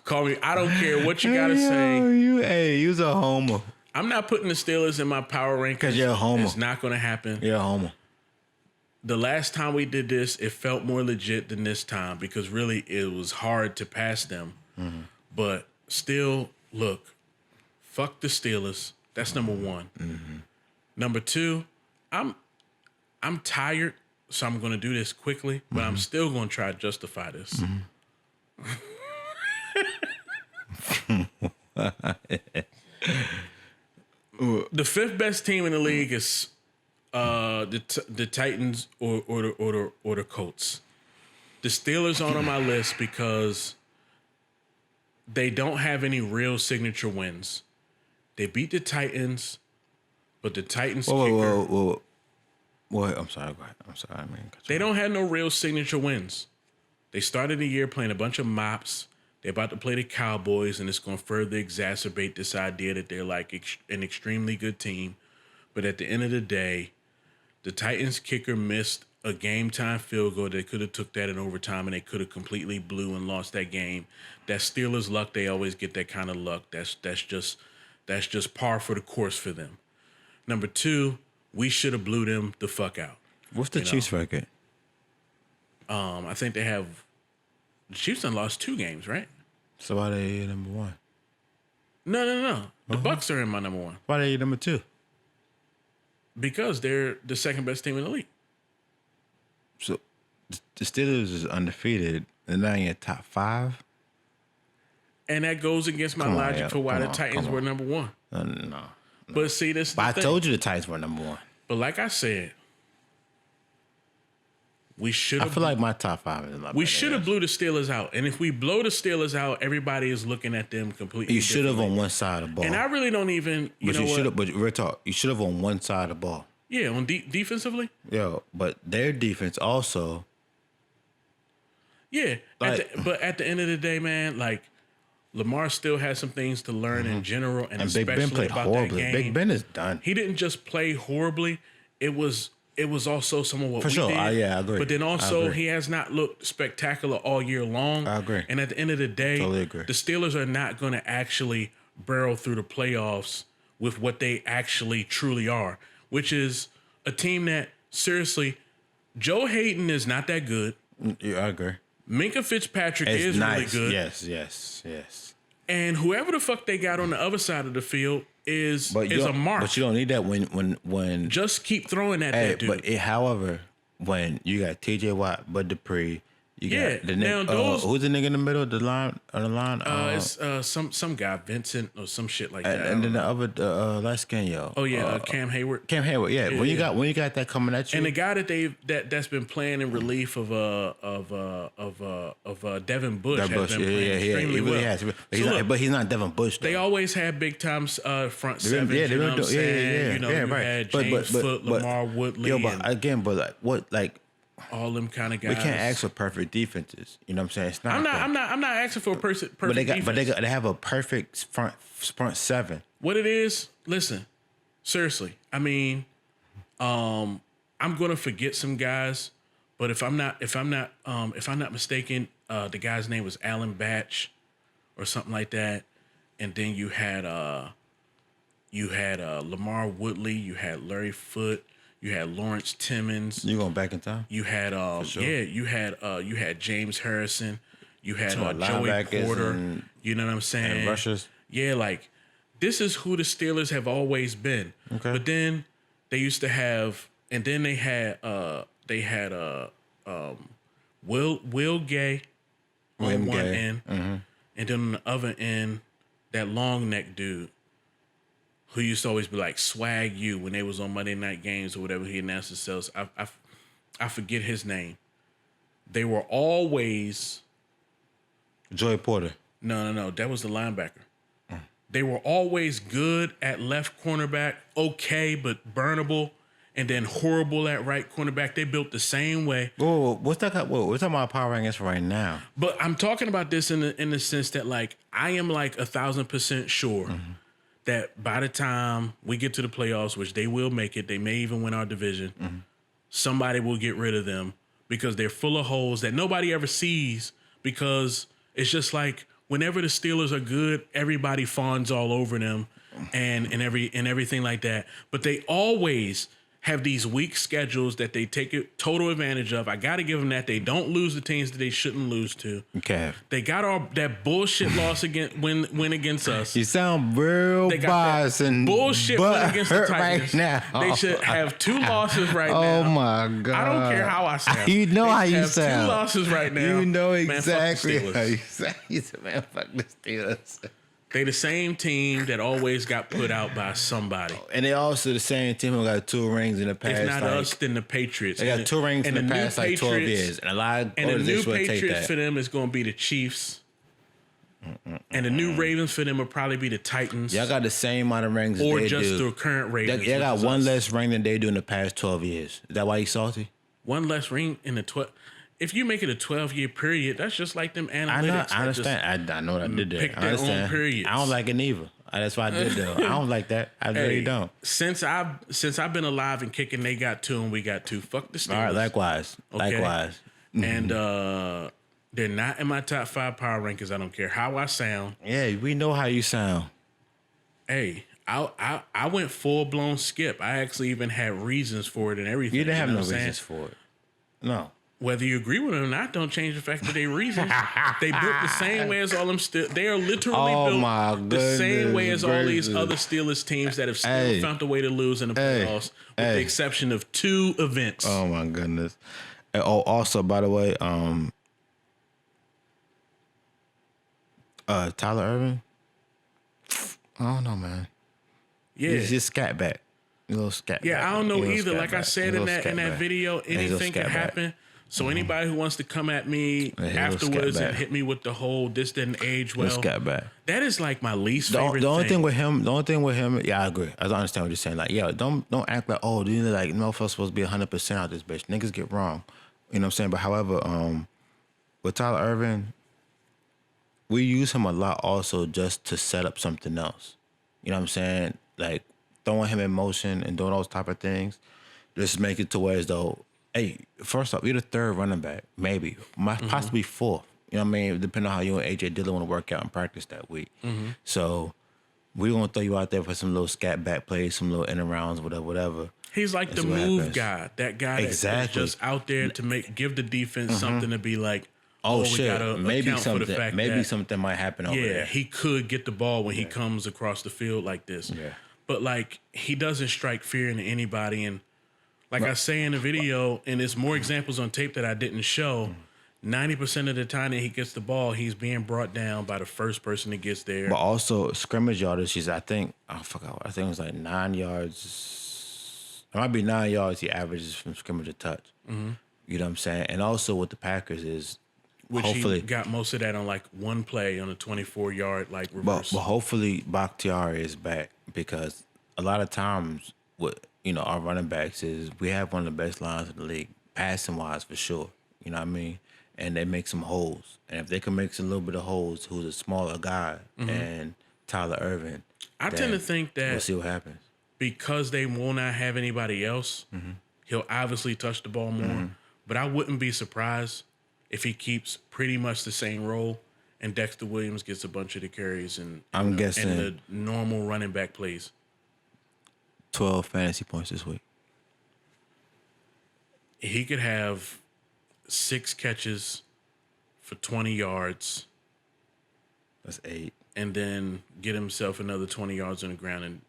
[SPEAKER 2] Call me. I don't care what you gotta say.
[SPEAKER 1] You's a homer.
[SPEAKER 2] I'm not putting the Steelers in my power rankings.
[SPEAKER 1] 'Cause you're a homer.
[SPEAKER 2] It's not gonna happen.
[SPEAKER 1] You're a homer.
[SPEAKER 2] The last time we did this, it felt more legit than this time because really it was hard to pass them.
[SPEAKER 1] Mm-hmm.
[SPEAKER 2] But still, look, fuck the Steelers. That's number 1.
[SPEAKER 1] Mm-hmm.
[SPEAKER 2] Number 2, I'm tired, so I'm going to do this quickly, but I'm still going to try to justify this. The 5th best team in the league is the Titans or the Colts. The Steelers aren't on my list because they don't have any real signature wins. They beat the Titans. But the Titans
[SPEAKER 1] Whoa. I'm sorry. Go ahead. I'm sorry.
[SPEAKER 2] They don't have no real signature wins. They started the year playing a bunch of mops. They're about to play the Cowboys, and it's going to further exacerbate this idea that they're like an extremely good team. But at the end of the day, the Titans kicker missed a game-time field goal. They could have took that in overtime, and they could have completely blew and lost that game. That's Steelers luck. They always get that kind of luck. That's just par for the course for them. Number two, we should have blew them the fuck out.
[SPEAKER 1] What's the Chiefs record?
[SPEAKER 2] I think they have. The Chiefs done lost 2 games, right?
[SPEAKER 1] So why they number 1?
[SPEAKER 2] No. The Bucks are in my number 1.
[SPEAKER 1] Why they number 2?
[SPEAKER 2] Because they're the second best team in the league.
[SPEAKER 1] So the Steelers is undefeated. They're not in your top 5.
[SPEAKER 2] And that goes against my logic for why the Titans were number 1.
[SPEAKER 1] No.
[SPEAKER 2] But see, this.
[SPEAKER 1] But I told you the Titans were number 1.
[SPEAKER 2] But like I said, we should.
[SPEAKER 1] I feel like my top 5 is a lot.
[SPEAKER 2] We should have blew the Steelers out, and if we blow the Steelers out, everybody is looking at them completely.
[SPEAKER 1] You should have on one side of the ball,
[SPEAKER 2] and I really don't even. You should have.
[SPEAKER 1] But real talk, you should have on one side of the ball.
[SPEAKER 2] Yeah, on defensively.
[SPEAKER 1] Yo, but their defense also.
[SPEAKER 2] Yeah, but at the end of the day, man, like Lamar still has some things to learn in general, and especially
[SPEAKER 1] Big Ben played
[SPEAKER 2] about
[SPEAKER 1] horribly.
[SPEAKER 2] that game.
[SPEAKER 1] Big Ben is done.
[SPEAKER 2] He didn't just play horribly. It was also some of what we
[SPEAKER 1] did. Yeah, I agree.
[SPEAKER 2] But then also he has not looked spectacular all year long.
[SPEAKER 1] I agree.
[SPEAKER 2] And at the end of the day,
[SPEAKER 1] totally agree.
[SPEAKER 2] The Steelers are not going to actually barrel through the playoffs with what they actually truly are, which is a team that, seriously, Joe Hayden is not that good.
[SPEAKER 1] Yeah, I agree.
[SPEAKER 2] Minka Fitzpatrick is nice. Really good.
[SPEAKER 1] Yes.
[SPEAKER 2] And whoever the fuck they got on the other side of the field is a mark.
[SPEAKER 1] But you don't need that when
[SPEAKER 2] just keep throwing at that dude.
[SPEAKER 1] But however, when you got TJ Watt, Bud Dupree, you got the nigga. Who's the nigga in the middle of the line?
[SPEAKER 2] It's some guy, Vincent or some shit like that.
[SPEAKER 1] And then the other light skin yo.
[SPEAKER 2] Oh yeah, Cam Hayward.
[SPEAKER 1] Yeah. When you got that coming at you,
[SPEAKER 2] and the guy that's been playing in relief of Devin Bush has been playing extremely well.
[SPEAKER 1] Really has. But he's not Devin Bush. Though.
[SPEAKER 2] They always had big time front seven. You know what I'm saying? You had James Foote, Lamar Woodley. All them kind of guys.
[SPEAKER 1] We can't ask for perfect defenses. You know what I'm saying? It's not.
[SPEAKER 2] I'm not asking for a perfect defense.
[SPEAKER 1] But they have a perfect front 7.
[SPEAKER 2] What it is? Listen, seriously. I mean, I'm gonna forget some guys, but if I'm not mistaken, the guy's name was Alan Batch, or something like that. And then you had Lamar Woodley, you had Larry Foote. You had Lawrence Timmons.
[SPEAKER 1] You going back in time?
[SPEAKER 2] You had
[SPEAKER 1] sure.
[SPEAKER 2] you had James Harrison. You had Joey Porter. You know what I'm saying?
[SPEAKER 1] And rushers.
[SPEAKER 2] Yeah, like this is who the Steelers have always been.
[SPEAKER 1] Okay.
[SPEAKER 2] But then they used to have, and then they had Will Gay on one end, and then on the other end, that long neck dude who used to always be like Swag You when they was on Monday Night Games or whatever he announced himself. I forget his name. They were always
[SPEAKER 1] Joey Porter.
[SPEAKER 2] No. That was the linebacker. They were always good at left cornerback, okay, but burnable, and then horrible at right cornerback. They built the same way.
[SPEAKER 1] Whoa, what's that? Whoa, we're talking about power rankings right now.
[SPEAKER 2] But I'm talking about this in the sense that like I am like 1,000% sure. That by the time we get to the playoffs, which they will make it, they may even win our division, somebody will get rid of them because they're full of holes that nobody ever sees because it's just like whenever the Steelers are good, everybody fawns all over them and everything like that. But they always have these weak schedules that they take total advantage of. I got to give them that. They don't lose the teams that they shouldn't lose to.
[SPEAKER 1] Okay.
[SPEAKER 2] They got that bullshit loss win against us.
[SPEAKER 1] You sound real biased and
[SPEAKER 2] bullshit win against the Titans.
[SPEAKER 1] Right now.
[SPEAKER 2] They should have 2 losses right now.
[SPEAKER 1] Oh my God.
[SPEAKER 2] I don't care how I sound.
[SPEAKER 1] You know how you sound.
[SPEAKER 2] 2 losses right now.
[SPEAKER 1] You know exactly
[SPEAKER 2] man,
[SPEAKER 1] how you sound. You said, man, fuck the Steelers.
[SPEAKER 2] They the same team that always got put out by somebody.
[SPEAKER 1] And they also the same team who got 2 rings in the past.
[SPEAKER 2] If not us, then the Patriots.
[SPEAKER 1] They got 2 rings in the past like 12 years. And a lot of
[SPEAKER 2] and the new
[SPEAKER 1] Patriots
[SPEAKER 2] for them is going to be the Chiefs. And the new Ravens for them will probably be the Titans.
[SPEAKER 1] Y'all got the same amount of rings as
[SPEAKER 2] or
[SPEAKER 1] they
[SPEAKER 2] just
[SPEAKER 1] do.
[SPEAKER 2] the current Ravens.
[SPEAKER 1] Y'all got one less ring than they do in the past 12 years. Is that why you salty?
[SPEAKER 2] One less ring in the 12. If you make it a 12-year period, that's just like them analytics.
[SPEAKER 1] I understand. I know what I did there.
[SPEAKER 2] Pick
[SPEAKER 1] I
[SPEAKER 2] their
[SPEAKER 1] understand.
[SPEAKER 2] own periods.
[SPEAKER 1] I don't like it neither. That's why I did though. I don't like that. I really don't.
[SPEAKER 2] Since I've been alive and kicking, they got 2 and we got 2. Fuck the Steelers.
[SPEAKER 1] All right, likewise.
[SPEAKER 2] Okay?
[SPEAKER 1] Likewise.
[SPEAKER 2] And they're not in my top 5 power rankings. I don't care how I sound.
[SPEAKER 1] Yeah, we know how you sound.
[SPEAKER 2] Hey, I went full blown skip. I actually even had reasons for it and everything.
[SPEAKER 1] You didn't have no reasons for it. No.
[SPEAKER 2] Whether you agree with it or not, don't change the fact that they reasons. They built the same way as all them. They are literally built the same way as all these other Steelers teams that have still found a way to lose in the playoffs, with the exception of 2 events.
[SPEAKER 1] Oh my goodness! Oh, also, by the way, Tyler Irvin. I don't know, man.
[SPEAKER 2] Yeah,
[SPEAKER 1] he's just scat back. A little scat.
[SPEAKER 2] Yeah,
[SPEAKER 1] back,
[SPEAKER 2] I don't know either. Like I said in that
[SPEAKER 1] back.
[SPEAKER 2] video, anything can happen. So anybody who wants to come at me afterwards and hit me with the whole this didn't age well, that is like my least favorite thing.
[SPEAKER 1] The only thing with him, yeah, I agree. I understand what you're saying. Like, yeah, don't act like, oh, you know, like motherfuckers supposed to be 100% out this bitch. Niggas get wrong, you know what I'm saying. But however, with Tyler Irvin, we use him a lot also just to set up something else. You know what I'm saying? Like throwing him in motion and doing those type of things, just make it to where as though, hey, first off, you're the 3rd running back, maybe, possibly 4th. You know what I mean? Depending on how you and AJ Dillon want to work out and practice that week. So we're going to throw you out there for some little scat back plays, some little in and rounds, whatever.
[SPEAKER 2] He's like the move guy, that guy that's just out there to give the defense something to be like,
[SPEAKER 1] oh shit,
[SPEAKER 2] we gotta
[SPEAKER 1] maybe
[SPEAKER 2] something. For the fact that,
[SPEAKER 1] something might happen over there.
[SPEAKER 2] Yeah, he could get the ball when he comes across the field like this.
[SPEAKER 1] Yeah.
[SPEAKER 2] But like he doesn't strike fear into anybody, and like I say in the video, and there's more examples on tape that I didn't show. 90% of the time that he gets the ball, he's being brought down by the first person that gets there.
[SPEAKER 1] But also scrimmage yardage, I think it was like 9 yards. It might be 9 yards he averages from scrimmage to touch. You know what I'm saying? And also with the Packers is
[SPEAKER 2] which
[SPEAKER 1] hopefully
[SPEAKER 2] he got most of that on like one play on a 24-yard like reverse.
[SPEAKER 1] But hopefully Bakhtiari is back, because a lot of times with our running backs is we have one of the best lines in the league, passing wise for sure. You know what I mean? And they make some holes. And if they can make some little bit of holes, who's a smaller guy and Tyler Irvin,
[SPEAKER 2] I tend to think that
[SPEAKER 1] we'll see what happens.
[SPEAKER 2] Because they will not have anybody else, he'll obviously touch the ball more. But I wouldn't be surprised if he keeps pretty much the same role and Dexter Williams gets a bunch of the carries and
[SPEAKER 1] I'm guessing
[SPEAKER 2] and the normal running back plays.
[SPEAKER 1] 12 fantasy points this week.
[SPEAKER 2] He could have 6 catches for 20 yards.
[SPEAKER 1] That's 8.
[SPEAKER 2] And then get himself another 20 yards on the ground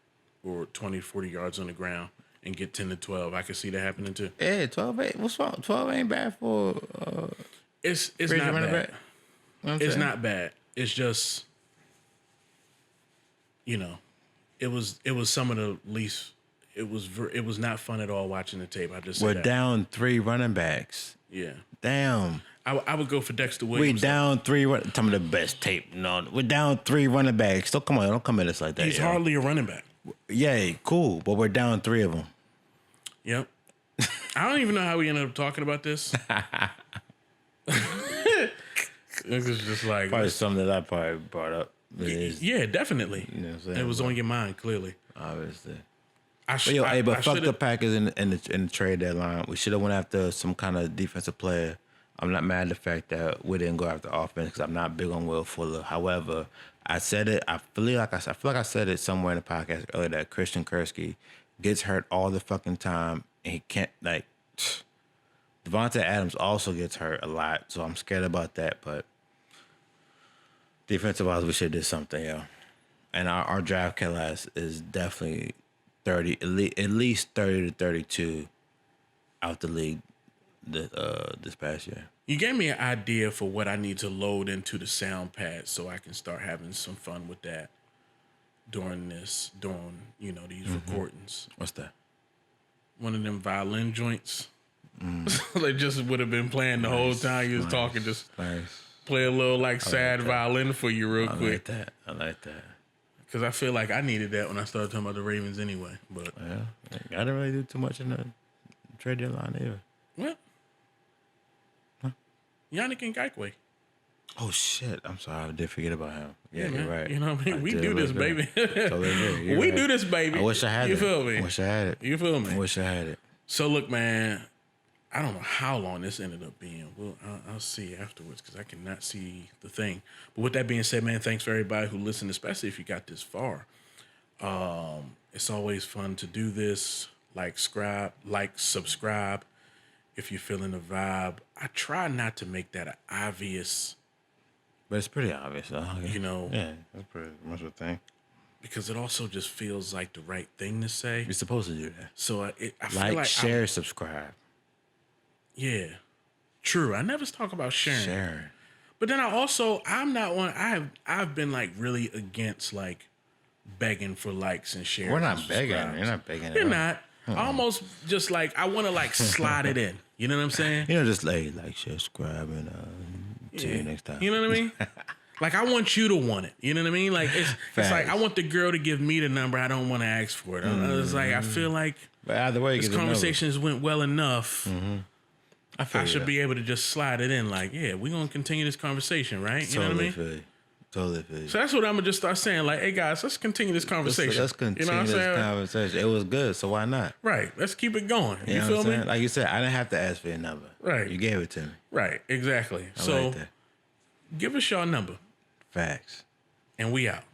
[SPEAKER 2] or 20, 40 yards on the ground and get 10 to 12. I could see that happening too.
[SPEAKER 1] Yeah, 12 ain't. What's wrong? 12 ain't bad for
[SPEAKER 2] it's not bad. It's not bad. It's just, it was some of the least. It was not fun at all watching the tape. I just
[SPEAKER 1] we're down 3 running backs.
[SPEAKER 2] Yeah.
[SPEAKER 1] Damn.
[SPEAKER 2] I would go for Dexter Williams.
[SPEAKER 1] We down 3. Some of the best tape. No, we're down 3 running backs. Don't come at us like that.
[SPEAKER 2] He's hardly a running back.
[SPEAKER 1] Yeah, cool, but we're down 3 of them.
[SPEAKER 2] Yep. I don't even know how we ended up talking about this. This is just like
[SPEAKER 1] probably something that I probably brought up.
[SPEAKER 2] Yeah, definitely. You know what I'm saying? It was on your mind, clearly.
[SPEAKER 1] Obviously.
[SPEAKER 2] But
[SPEAKER 1] fuck the Packers in the trade deadline. We should have went after some kind of defensive player. I'm not mad at the fact that we didn't go after offense because I'm not big on Will Fuller. However, I said it. I feel like I said it somewhere in the podcast earlier that Christian Kursky gets hurt all the fucking time and he can't like. Devontae Adams also gets hurt a lot, so I'm scared about that. But defensive wise, we should have did something, yeah. And our draft class is definitely 30, at least 30 to 32 out the league this past year.
[SPEAKER 2] You gave me an idea for what I need to load into the sound pad so I can start having some fun with that during these recordings.
[SPEAKER 1] What's that?
[SPEAKER 2] One of them violin joints. They just would have been playing the whole time you was talking. Just
[SPEAKER 1] nice.
[SPEAKER 2] play a little like sad violin for you real quick.
[SPEAKER 1] I like that.
[SPEAKER 2] Because I feel like I needed that when I started talking about the Ravens anyway. But
[SPEAKER 1] yeah, I didn't really do too much in the trade deadline either.
[SPEAKER 2] Well, Yannick Ngakoue.
[SPEAKER 1] Oh shit! I'm sorry, I did forget about him. Yeah,
[SPEAKER 2] man.
[SPEAKER 1] You're right.
[SPEAKER 2] You know what I mean? We do this, baby.
[SPEAKER 1] Totally
[SPEAKER 2] We do this, baby.
[SPEAKER 1] I wish I had it.
[SPEAKER 2] You feel me?
[SPEAKER 1] I wish I had it.
[SPEAKER 2] You feel me?
[SPEAKER 1] I wish I had it.
[SPEAKER 2] So look, man, I don't know how long this ended up being. Well, I'll see afterwards because I cannot see the thing. But with that being said, man, thanks for everybody who listened, especially if you got this far. It's always fun to do this. Like, subscribe if you're feeling the vibe. I try not to make that an obvious.
[SPEAKER 1] But it's pretty obvious, though.
[SPEAKER 2] You know.
[SPEAKER 1] Yeah, that's pretty much a thing.
[SPEAKER 2] Because it also just feels like the right thing to say.
[SPEAKER 1] You're supposed to do that.
[SPEAKER 2] So I feel like
[SPEAKER 1] share, subscribe.
[SPEAKER 2] Yeah, true. I never talk about sharing.
[SPEAKER 1] Sharing.
[SPEAKER 2] But then I'm not one. I've been like really against like begging for likes and shares.
[SPEAKER 1] We're not begging. You're not begging.
[SPEAKER 2] You're not. Almost just like I want to like slide it in. You know what I'm saying?
[SPEAKER 1] You know, just like share, subscribe, and see you next time.
[SPEAKER 2] You know what I mean? Like I want you to want it. You know what I mean? Like it's like I want the girl to give me the number. I don't want to ask for it. It's like I feel like
[SPEAKER 1] but either way,
[SPEAKER 2] this conversation has went well enough.
[SPEAKER 1] Mm-hmm.
[SPEAKER 2] I should be able to just slide it in. Like, yeah, we're gonna continue this conversation, right? You know what I mean?
[SPEAKER 1] Totally feel you.
[SPEAKER 2] So that's what I'm gonna just start saying. Like, hey guys, let's continue this conversation.
[SPEAKER 1] Let's continue this conversation. It was good, so why not?
[SPEAKER 2] Right. Let's keep it going. You
[SPEAKER 1] know
[SPEAKER 2] feel
[SPEAKER 1] what I'm
[SPEAKER 2] me?
[SPEAKER 1] saying? Like you said, I didn't have to ask for your number.
[SPEAKER 2] Right.
[SPEAKER 1] You gave it to me.
[SPEAKER 2] Right. Exactly.
[SPEAKER 1] I
[SPEAKER 2] so
[SPEAKER 1] like that.
[SPEAKER 2] give us your number.
[SPEAKER 1] Facts.
[SPEAKER 2] And we out.